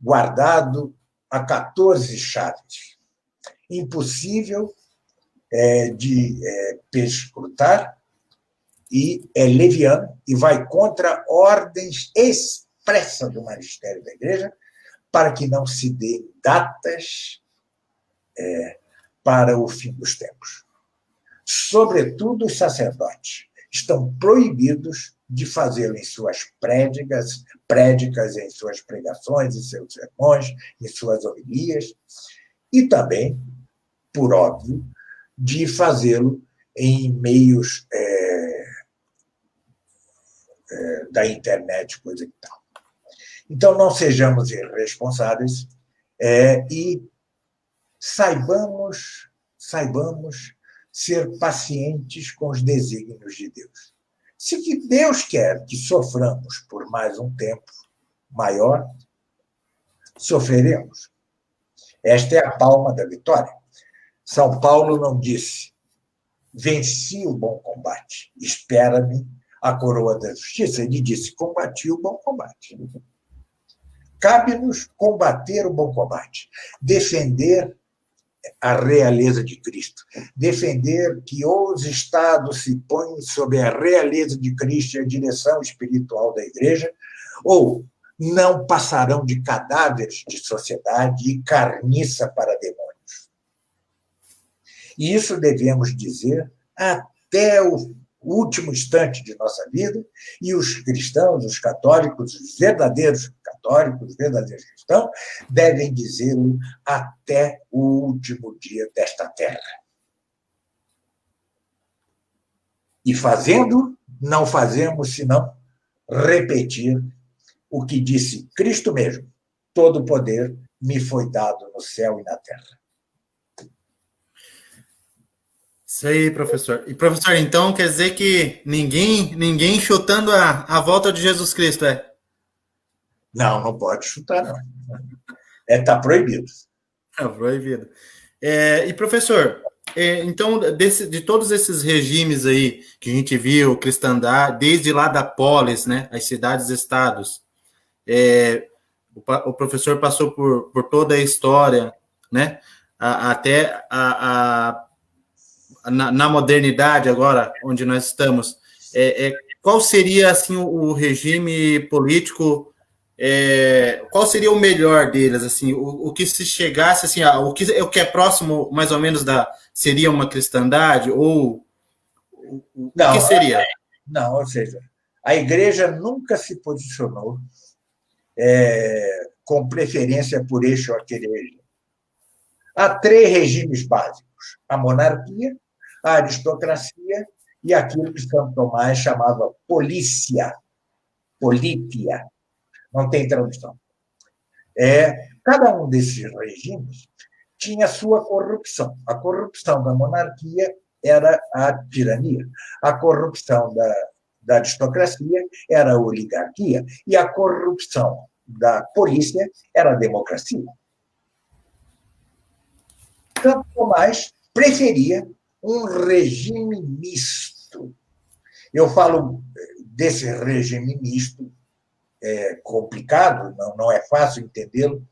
guardado a 14 chaves. Impossível de perscrutar, e é leviano, e vai contra ordens expressas do magistério da Igreja, para que não se deem datas para o fim dos tempos. Sobretudo os sacerdotes estão proibidos de fazê-lo em suas prédicas, em suas pregações, em seus sermões, em suas homilias, e também, por óbvio, de fazê-lo em meios da internet, coisa e tal. Então, não sejamos irresponsáveis e saibamos ser pacientes com os desígnios de Deus. Se que Deus quer que soframos por mais um tempo maior, sofreremos. Esta é a palma da vitória. São Paulo não disse: venci o bom combate, espera-me a coroa da justiça. Ele disse: combati o bom combate. Cabe-nos combater o bom combate, defender a realeza de Cristo, defender que os Estados se põem sob a realeza de Cristo e a direção espiritual da Igreja, ou não passarão de cadáveres de sociedade e carniça para demônios. E isso devemos dizer até o último instante de nossa vida, e os cristãos, os católicos, os verdadeiros católicos, os verdadeiros cristãos, devem dizê-lo até o último dia desta terra. E fazendo, não fazemos senão repetir o que disse Cristo mesmo: todo poder me foi dado no céu e na terra. Isso aí, professor. E, professor, então quer dizer que ninguém chutando a volta de Jesus Cristo, é? Não pode chutar, não. Está proibido. É proibido. E, professor, então, de todos esses regimes aí que a gente viu, cristandade, desde lá da polis, né, as cidades-estados, o professor passou por toda a história, né, até na modernidade agora, onde nós estamos, qual seria assim o regime político? Qual seria o melhor deles? Assim, o que se chegasse assim, o que é próximo, mais ou menos seria uma cristandade ou o que seria? Não, ou seja, a Igreja nunca se posicionou com preferência por este ou aquele regime. Há 3 regimes básicos: a monarquia, a aristocracia e aquilo que São Tomás chamava polícia. Não tem tradução. Cada um desses regimes tinha sua corrupção. A corrupção da monarquia era a tirania. A corrupção da aristocracia era a oligarquia. E a corrupção da polícia era a democracia. Santo Tomás preferia um regime misto. Eu falo desse regime misto, complicado, não é fácil entendê-lo.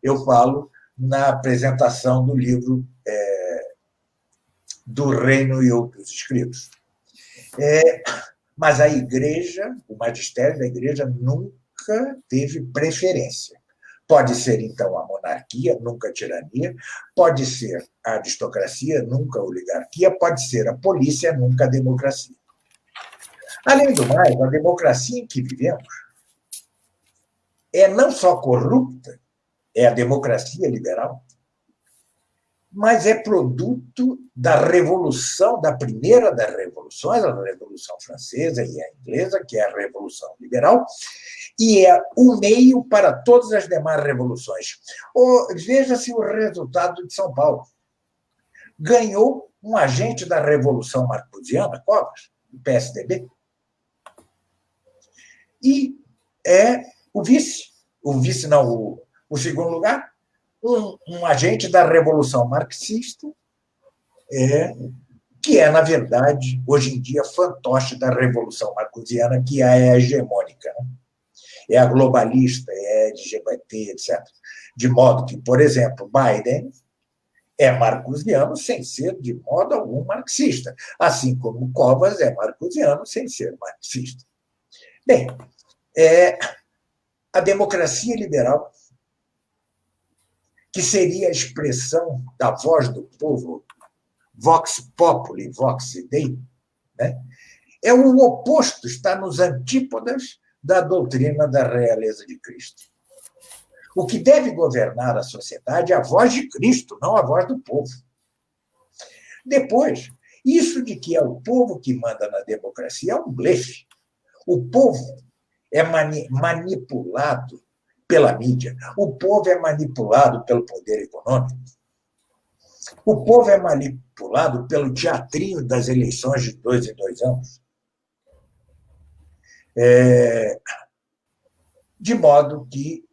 Eu falo na apresentação do livro do Reino e Outros Escritos. Mas a Igreja, o magistério da Igreja nunca teve preferência. Pode ser, então, a monarquia, nunca a tirania, pode ser a aristocracia, nunca a oligarquia, pode ser a polícia, nunca a democracia. Além do mais, a democracia em que vivemos não só corrupta, é a democracia liberal, mas é produto da revolução, da primeira das revoluções, a Revolução Francesa e a Inglesa, que é a Revolução Liberal, e é o meio para todas as demais revoluções. Veja-se o resultado de São Paulo. Ganhou um agente da Revolução Marcosiana, Covas, do PSDB, e o segundo lugar, um agente da Revolução Marxista, que na verdade, hoje em dia, fantoche da Revolução Marcosiana, que é a hegemônica, né? É a globalista, é LGBT, etc. De modo que, por exemplo, Biden é marcosiano sem ser de modo algum marxista, assim como Covas é marcosiano sem ser marxista. Bem, a democracia liberal, que seria a expressão da voz do povo, vox populi, vox dei, né? É o oposto, está nos antípodas da doutrina da realeza de Cristo. O que deve governar a sociedade é a voz de Cristo, não a voz do povo. Depois, isso de que é o povo que manda na democracia é um blefe. O povo é manipulado pela mídia, o povo é manipulado pelo poder econômico, o povo é manipulado pelo teatrinho das eleições de 2 em 2 anos. De modo que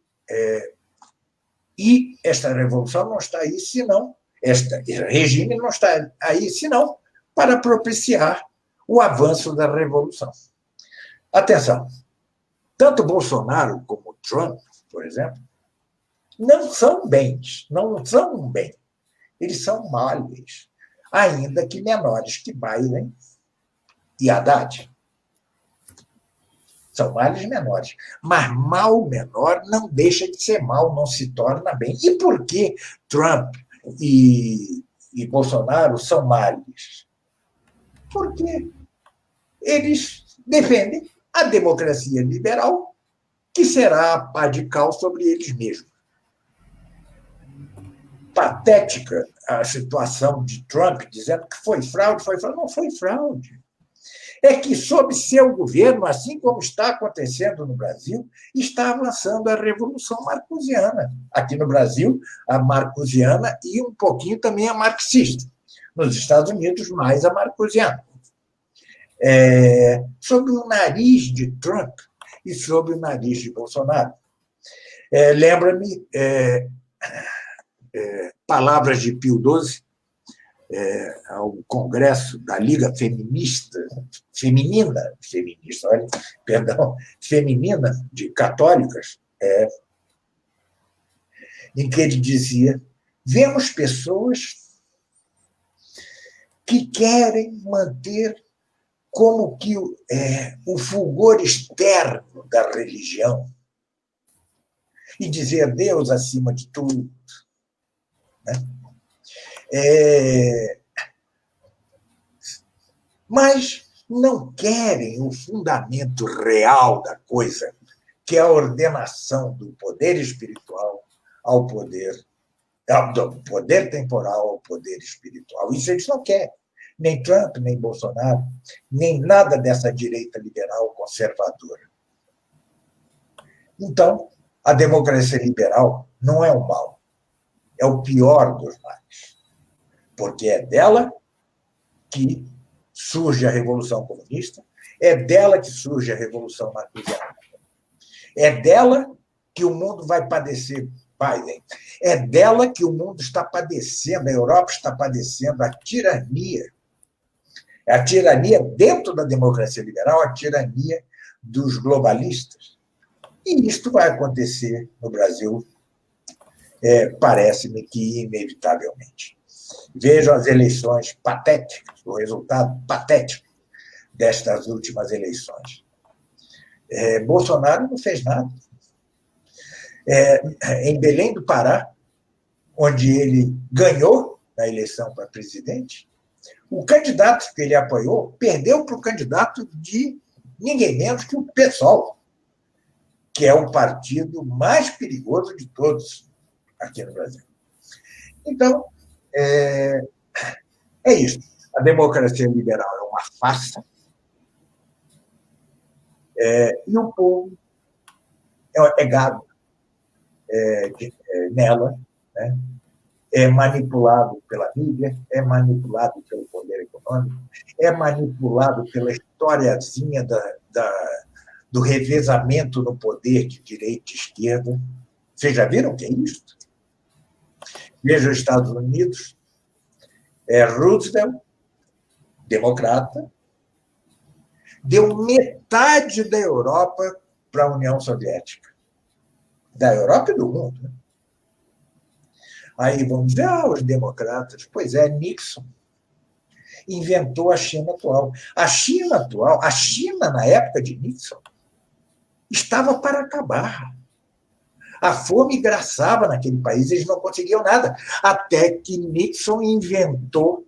e esta revolução não está aí senão, este regime não está aí senão para propiciar o avanço da revolução. Atenção, tanto Bolsonaro como Trump, por exemplo, não são bens, não são um bem. Eles são males, ainda que menores que Biden e Haddad. São males menores. Mas mal menor não deixa de ser mal, não se torna bem. E por que Trump e Bolsonaro são males? Porque eles defendem a democracia liberal, que será a pá de cal sobre eles mesmos. Patética a situação de Trump, dizendo que foi fraude. Não foi fraude. É que, sob seu governo, assim como está acontecendo no Brasil, está avançando a Revolução Marcosiana. Aqui no Brasil, a marcosiana e um pouquinho também a marxista. Nos Estados Unidos, mais a marcosiana. Sob o nariz de Trump e sob o nariz de Bolsonaro. Lembra-me palavras de Pio XII, ao Congresso da Liga Feminina de Católicas, em que ele dizia: vemos pessoas que querem manter como que o fulgor externo da religião e dizer Deus acima de tudo, né? Mas não querem o fundamento real da coisa, que é a ordenação do poder espiritual ao poder, do poder temporal ao poder espiritual. Isso eles não querem. Nem Trump, nem Bolsonaro, nem nada dessa direita liberal conservadora. Então, a democracia liberal não é o mal, é o pior dos males, porque é dela que surge a Revolução Comunista, é dela que surge a Revolução Marxiana, é dela que o mundo vai padecer Biden, é dela que o mundo está padecendo, a Europa está padecendo a tirania dentro da democracia liberal, a tirania dos globalistas. E isto vai acontecer no Brasil, parece-me que inevitavelmente. Vejam as eleições patéticas, o resultado patético destas últimas eleições. Bolsonaro não fez nada. Em Belém do Pará, onde ele ganhou na eleição para presidente, o candidato que ele apoiou perdeu para o candidato de ninguém menos que o PSOL, que é o partido mais perigoso de todos aqui no Brasil. Então, é isso. A democracia liberal é uma farsa, e o povo é gado nela, né? É manipulado pela mídia, é manipulado pelo poder econômico, é manipulado pela historiazinha do revezamento no poder de direita e esquerda. Vocês já viram o que é isso? Veja os Estados Unidos, Roosevelt, democrata, deu metade da Europa para a União Soviética. Da Europa e do mundo, né? Aí vão dizer, os democratas. Pois é, Nixon inventou a China atual. A China, na época de Nixon, estava para acabar. A fome graçava naquele país, eles não conseguiam nada, até que Nixon inventou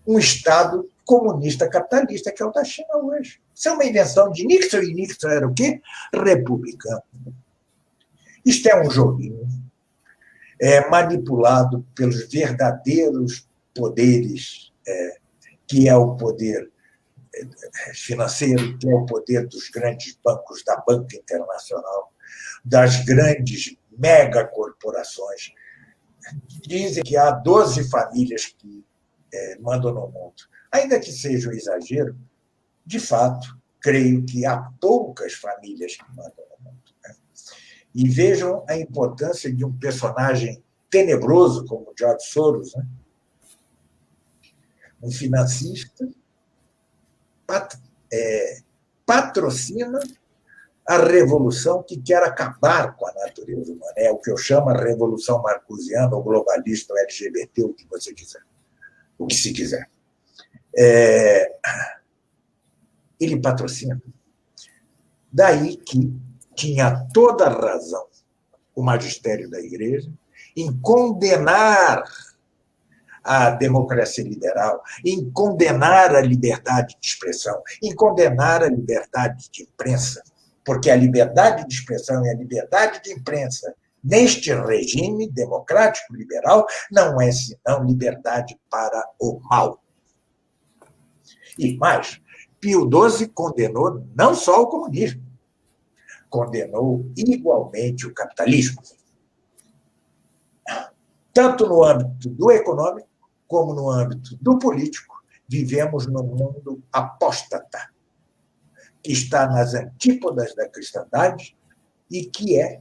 um Estado comunista capitalista, que é o da China hoje. Isso é uma invenção de Nixon, e Nixon era o quê? Republicano. Isto é um joguinho manipulado pelos verdadeiros poderes, que é o poder financeiro, que é o poder dos grandes bancos, da banca internacional, das grandes megacorporações. Dizem que há 12 famílias que mandam no mundo. Ainda que seja um exagero, de fato, creio que há poucas famílias que mandam no mundo. Né? E vejam a importância de um personagem tenebroso como George Soros, né? Um financista, patrocina a revolução que quer acabar com a natureza humana. É o que eu chamo a revolução marcusiana, ou globalista, ou LGBT, o que você quiser. O que se quiser. Ele patrocina. Daí que tinha toda a razão o magistério da Igreja em condenar a democracia liberal, em condenar a liberdade de expressão, em condenar a liberdade de imprensa, porque a liberdade de expressão e a liberdade de imprensa neste regime democrático liberal não é senão liberdade para o mal. E mais, Pio XII condenou não só o comunismo, condenou igualmente o capitalismo. Tanto no âmbito do econômico como no âmbito do político, vivemos num mundo apóstata, que está nas antípodas da cristandade e que é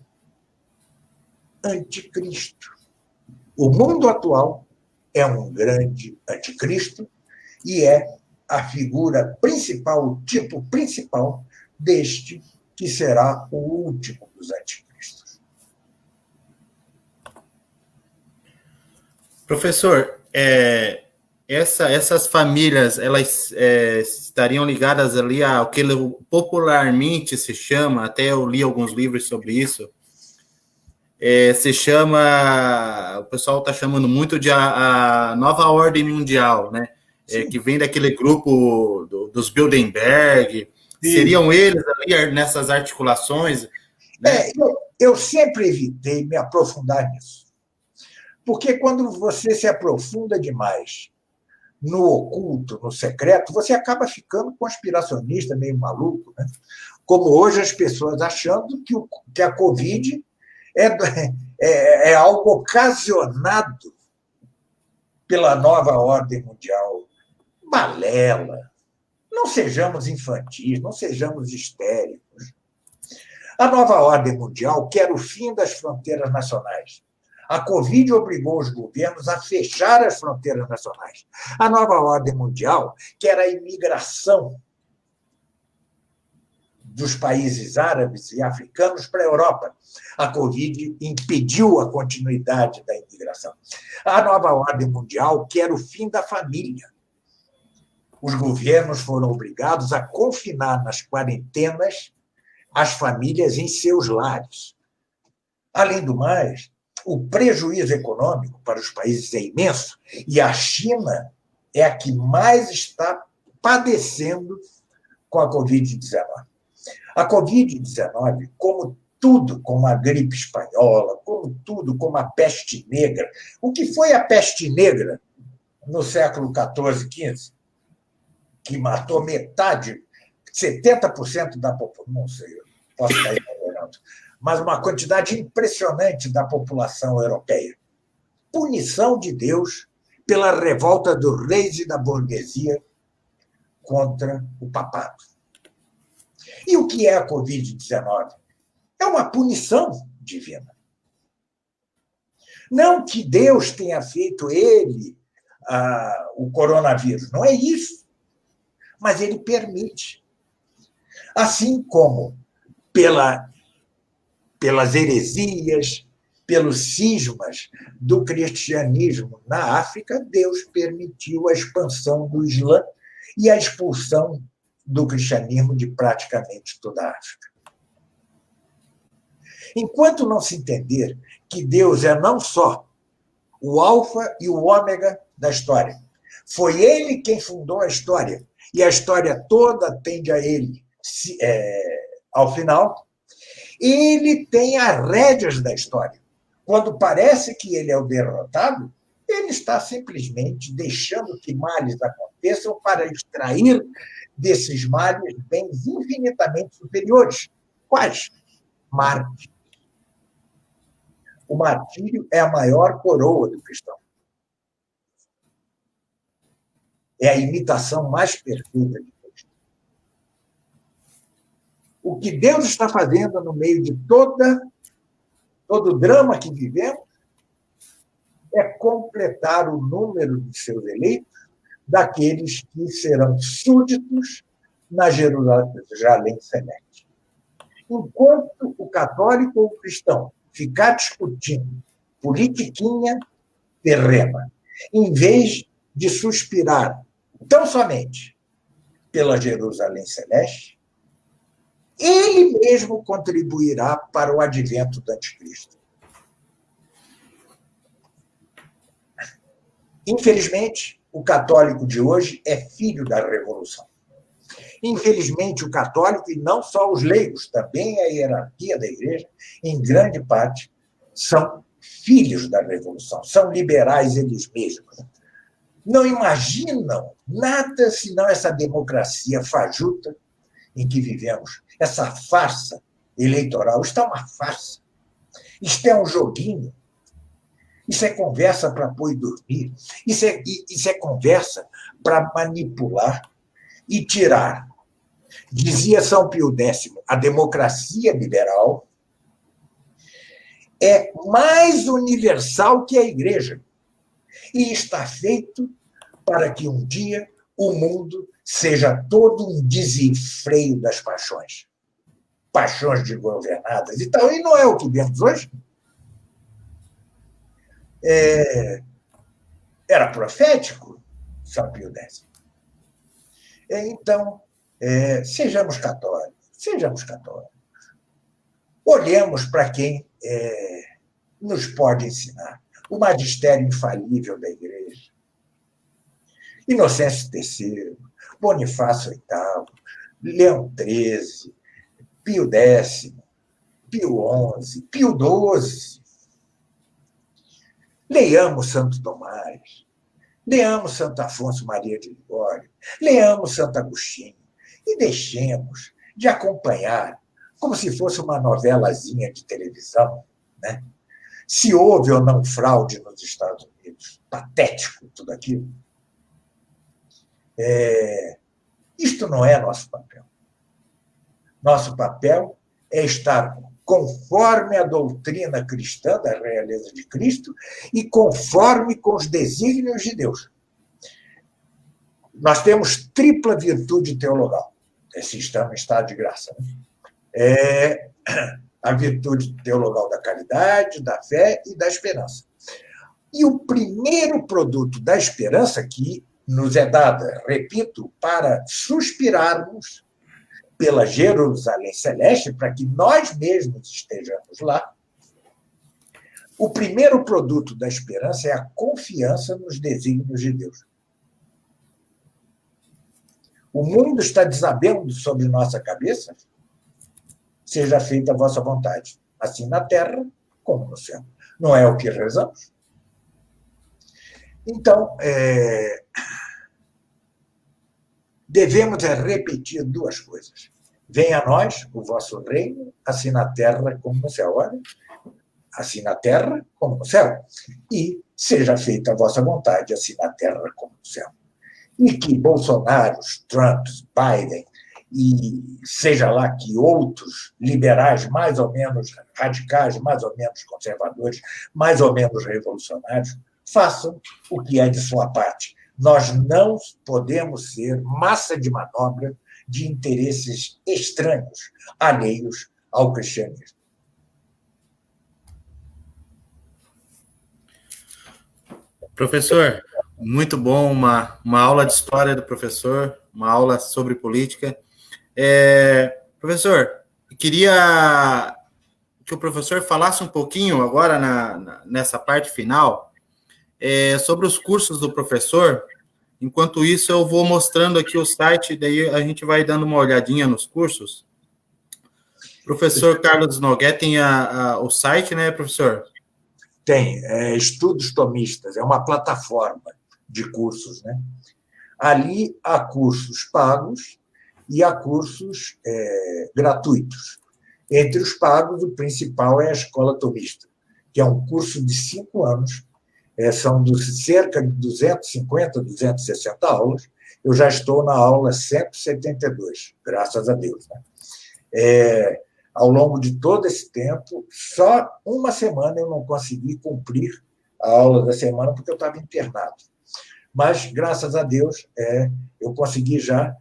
anticristo. O mundo atual é um grande anticristo e é a figura principal, o tipo principal deste que será o último dos anticristos. Professor, essas famílias, elas estariam ligadas ali ao que popularmente se chama, até eu li alguns livros sobre isso, se chama, o pessoal está chamando muito de a nova ordem mundial, né? Que vem daquele grupo dos Bilderberg. Sim. Seriam eles ali nessas articulações? Né? Eu sempre evitei me aprofundar nisso. Porque quando você se aprofunda demais no oculto, no secreto, você acaba ficando conspiracionista, meio maluco, né? Como hoje as pessoas achando que a Covid é algo ocasionado pela nova ordem mundial. Balela. Não sejamos infantis, não sejamos histéricos. A nova ordem mundial quer o fim das fronteiras nacionais. A Covid obrigou os governos a fechar as fronteiras nacionais. A nova ordem mundial quer a imigração dos países árabes e africanos para a Europa. A Covid impediu a continuidade da imigração. A nova ordem mundial quer o fim da família. Os governos foram obrigados a confinar nas quarentenas as famílias em seus lares. Além do mais, o prejuízo econômico para os países é imenso e a China é a que mais está padecendo com a Covid-19. A Covid-19, como tudo, como a gripe espanhola, como tudo, como a peste negra. O que foi a peste negra no século XIV, XV? Que matou metade, 70% da população, não sei, posso estar ignorando, mas uma quantidade impressionante da população europeia. Punição de Deus pela revolta dos reis e da burguesia contra o papado. E o que é a Covid-19? É uma punição divina. Não que Deus tenha feito o coronavírus, não é isso. Mas ele permite. Assim como pelas heresias, pelos cismas do cristianismo na África, Deus permitiu a expansão do Islã e a expulsão do cristianismo de praticamente toda a África. Enquanto não se entender que Deus é não só o alfa e o ômega da história, foi ele quem fundou a história, e a história toda tende a ele ao final, ele tem as rédeas da história. Quando parece que ele é o derrotado, ele está simplesmente deixando que males aconteçam para extrair desses males bens infinitamente superiores. Quais? Mártir. O martírio é a maior coroa do cristão. É a imitação mais perfeita de Cristo. O que Deus está fazendo no meio de todo o drama que vivemos é completar o número de seus eleitos, daqueles que serão súditos na Jerusalém celeste. Enquanto o católico ou o cristão ficar discutindo politiquinha terrena, em vez de suspirar tão somente pela Jerusalém celeste, ele mesmo contribuirá para o advento do anticristo. Infelizmente, o católico de hoje é filho da revolução. Infelizmente, o católico, e não só os leigos, também a hierarquia da igreja, em grande parte, são filhos da revolução, são liberais eles mesmos. Não imaginam nada senão essa democracia fajuta em que vivemos, essa farsa eleitoral. Isto é uma farsa, isto é um joguinho, isso é conversa para pôr e dormir, isso é conversa para manipular e tirar. Dizia São Pio X, a democracia liberal é mais universal que a igreja e está feito para que um dia o mundo seja todo um desenfreio das paixões. Paixões desgovernadas e tal. E não é o que vemos hoje. Era profético, São Pio X. Então, sejamos católicos. Olhemos para quem nos pode ensinar. O magistério infalível da igreja. Inocêncio III, Bonifácio VIII, Leão XIII, Pio X, Pio XI, Pio XII. Leiamos Santo Tomás, leamos Santo Afonso Maria de Ligório, leamos Santo Agostinho e deixemos de acompanhar como se fosse uma novelazinha de televisão, né? Se houve ou não fraude nos Estados Unidos, patético tudo aquilo. Isto não é nosso papel. Nosso papel é estar conforme a doutrina cristã da realeza de Cristo e conforme com os desígnios de Deus. Nós temos tripla virtude teologal. Se estamos em estado de graça. A virtude teologal da caridade, da fé e da esperança. E o primeiro produto da esperança, que nos é dada, repito, para suspirarmos pela Jerusalém celeste, para que nós mesmos estejamos lá, o primeiro produto da esperança é a confiança nos desígnios de Deus. O mundo está desabando sobre nossa cabeça? Seja feita a vossa vontade, assim na terra como no céu. Não é o que rezamos? Então, devemos repetir duas coisas. Venha a nós o vosso reino, assim na terra como no céu. Olha, assim na terra como no céu. E seja feita a vossa vontade, assim na terra como no céu. E que Bolsonaro, Trump, Biden e seja lá que outros liberais mais ou menos radicais, mais ou menos conservadores, mais ou menos revolucionários, façam o que é de sua parte. Nós não podemos ser massa de manobra de interesses estranhos, alheios ao cristianismo. Professor, muito bom, uma aula de história do professor, uma aula sobre política. Professor, queria que o professor falasse um pouquinho agora nessa parte final sobre os cursos do professor. Enquanto isso, eu vou mostrando aqui o site, daí a gente vai dando uma olhadinha nos cursos. Professor Carlos Nogueira tem o site, né, professor? Tem, Estudos Tomistas, é uma plataforma de cursos, né? Ali há cursos pagos e há cursos gratuitos. Entre os pagos, o principal é a Escola Tomista, que é um curso de 5 anos, são cerca de 250, 260 aulas. Eu já estou na aula 172, graças a Deus, né? Ao longo de todo esse tempo, só uma semana eu não consegui cumprir a aula da semana porque eu estava internado. Mas, graças a Deus, eu consegui já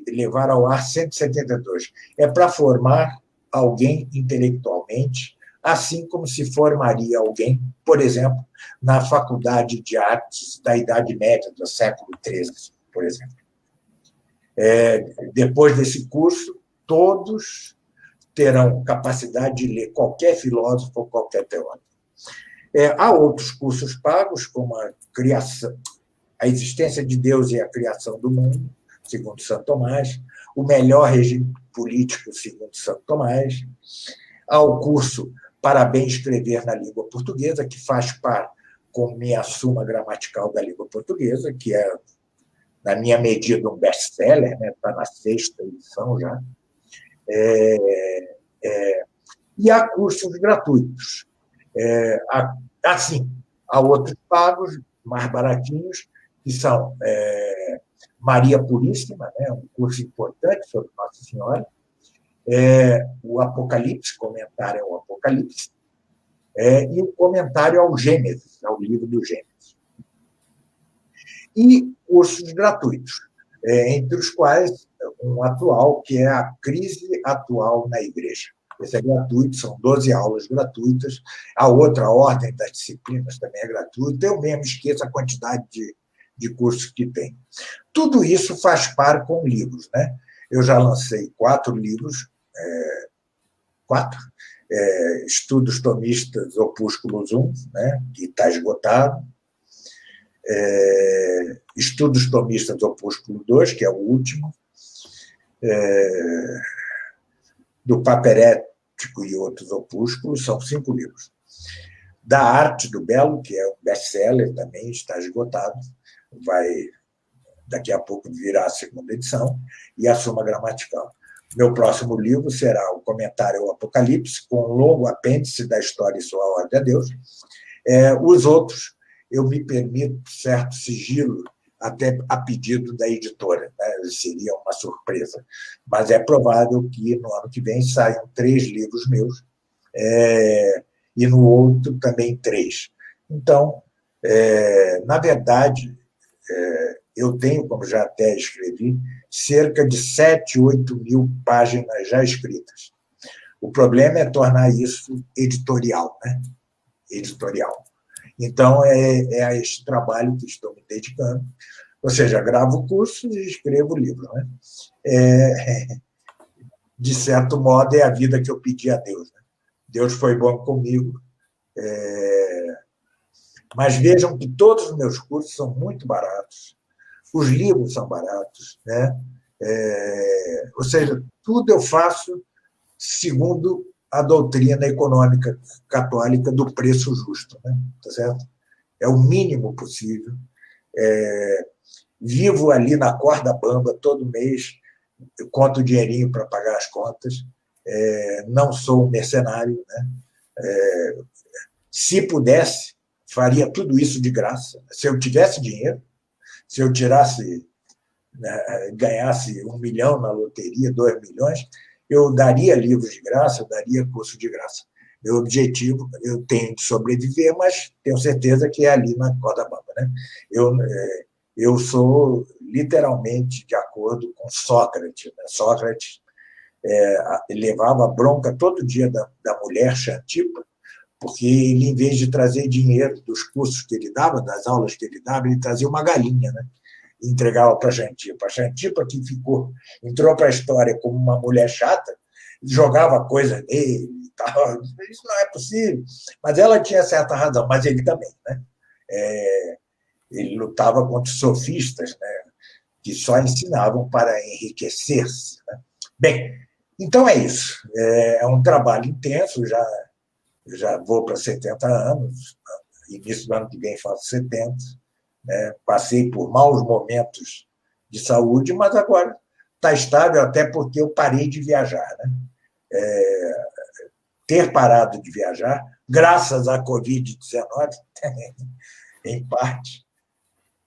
levar ao ar 172. É para formar alguém intelectualmente, assim como se formaria alguém, por exemplo, na Faculdade de Artes da Idade Média, do século XIII, por exemplo. Depois desse curso, todos terão capacidade de ler qualquer filósofo ou qualquer teórico. Há outros cursos pagos, como a existência de Deus e a criação do mundo, segundo Santo Tomás, o melhor regime político, segundo Santo Tomás. Há o curso Para Bem Escrever na Língua Portuguesa, que faz par com minha Suma Gramatical da Língua Portuguesa, que é, na minha medida, um best-seller, né? Está na 6ª edição já. E há cursos gratuitos. Assim, há outros pagos, mais baratinhos, que são Maria Puríssima, né? Um curso importante sobre Nossa Senhora, o Apocalipse, comentário ao Apocalipse, e o comentário ao Gênesis, ao livro do Gênesis. E cursos gratuitos, entre os quais um atual, que é a crise atual na Igreja. Esse é gratuito, são 12 aulas gratuitas. A outra, a ordem das disciplinas, também é gratuita. Eu mesmo esqueço a quantidade de cursos que tem. Tudo isso faz par com livros, né? Eu já lancei 4 livros, 4, Estudos Tomistas, Opúsculos 1, né? Que está esgotado. Estudos Tomistas, Opúsculo 2, que é o último. Do Paperético e outros opúsculos, são 5 livros. Da Arte do Belo, que é um best-seller, também está esgotado, daqui a pouco virá a 2ª edição, e a Suma Gramatical. Meu próximo livro será o Comentário ao Apocalipse, com um longo apêndice da história e sua ordem a Deus. Os outros, eu me permito certo sigilo, até a pedido da editora, né? Seria uma surpresa. Mas é provável que no ano que vem saiam 3 livros meus, e no outro também 3. Então, na verdade, eu tenho, como já até escrevi, cerca de 7, 8 mil páginas já escritas. O problema é tornar isso editorial, né? Editorial. Então, é a este trabalho que estou me dedicando. Ou seja, gravo cursos e escrevo livro, né? De certo modo, é a vida que eu pedi a Deus, né? Deus foi bom comigo. Mas vejam que todos os meus cursos são muito baratos. Os livros são baratos, né? Ou seja, tudo eu faço segundo a doutrina econômica católica do preço justo, né? Tá certo? É o mínimo possível. Vivo ali na corda bamba todo mês, eu conto o dinheirinho para pagar as contas, não sou um mercenário, né? Se pudesse, faria tudo isso de graça. Se eu tivesse dinheiro, se eu ganhasse 1 milhão na loteria, 2 milhões, eu daria livros de graça, eu daria curso de graça. Meu objetivo, eu tenho de sobreviver, mas tenho certeza que é ali na corda bamba, né? Eu sou literalmente de acordo com Sócrates, né? Sócrates levava bronca todo dia da mulher Xantipa, porque ele, em vez de trazer dinheiro dos cursos que ele dava, das aulas que ele dava, ele trazia uma galinha, né? E entregava para a Xantipa. A Xantipa, que entrou para a história como uma mulher chata, jogava coisa nele, tal. Isso não é possível. Mas ela tinha certa razão, mas ele também, né? Ele lutava contra os sofistas, né? Que só ensinavam para enriquecer-se, né? Bem, então é isso. É um trabalho intenso, já vou para 70 anos, início do ano que vem faço 70, né? Passei por maus momentos de saúde, mas agora está estável, até porque eu parei de viajar, né? Ter parado de viajar, graças à Covid-19, em parte,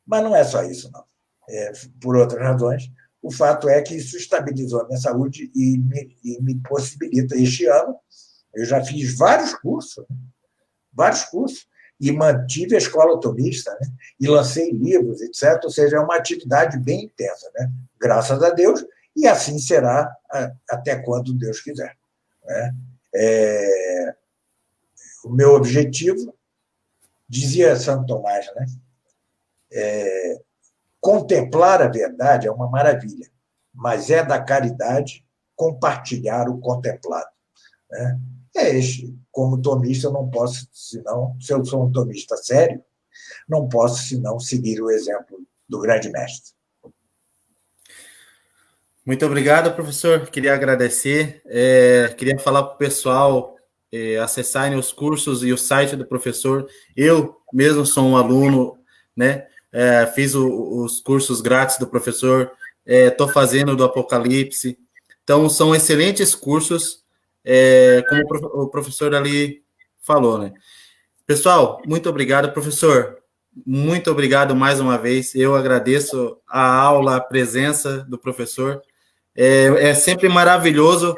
mas não é só isso, não. Por outras razões, o fato é que isso estabilizou a minha saúde e me possibilita. Este ano, eu já fiz vários cursos, e mantive a escola tomista, né? E lancei livros, etc. Ou seja, é uma atividade bem intensa, né? Graças a Deus, e assim será até quando Deus quiser, né? O meu objetivo, dizia Santo Tomás, né? Contemplar a verdade é uma maravilha, mas é da caridade compartilhar o contemplado, né? Como tomista, eu não posso, senão, se eu sou um tomista sério, não posso, senão, seguir o exemplo do grande mestre. Muito obrigado, professor. Queria agradecer. Queria falar para o pessoal acessarem os cursos e o site do professor. Eu mesmo sou um aluno, né? Fiz os cursos grátis do professor. Estou fazendo do Apocalipse. Então, são excelentes cursos, como o professor ali falou, né? Pessoal, muito obrigado, professor. Muito obrigado mais uma vez. Eu agradeço a aula, a presença do professor. É sempre maravilhoso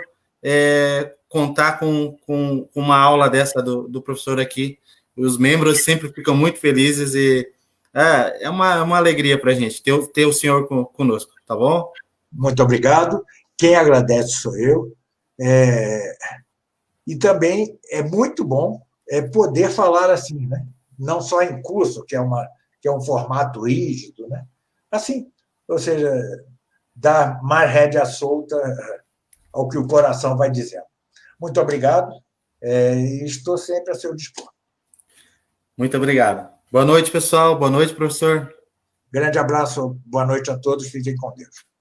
contar com uma aula dessa do professor aqui. Os membros sempre ficam muito felizes e é uma alegria para a gente ter o senhor conosco, tá bom? Muito obrigado. Quem agradece sou eu. E também é muito bom poder falar assim, né? Não só em curso, que é um formato rígido, né? Assim, ou seja, dar mais rédea solta ao que o coração vai dizendo. Muito obrigado, e estou sempre a seu dispor. Muito obrigado. Boa noite, pessoal. Boa noite, professor. Grande abraço, boa noite a todos, fiquem com Deus.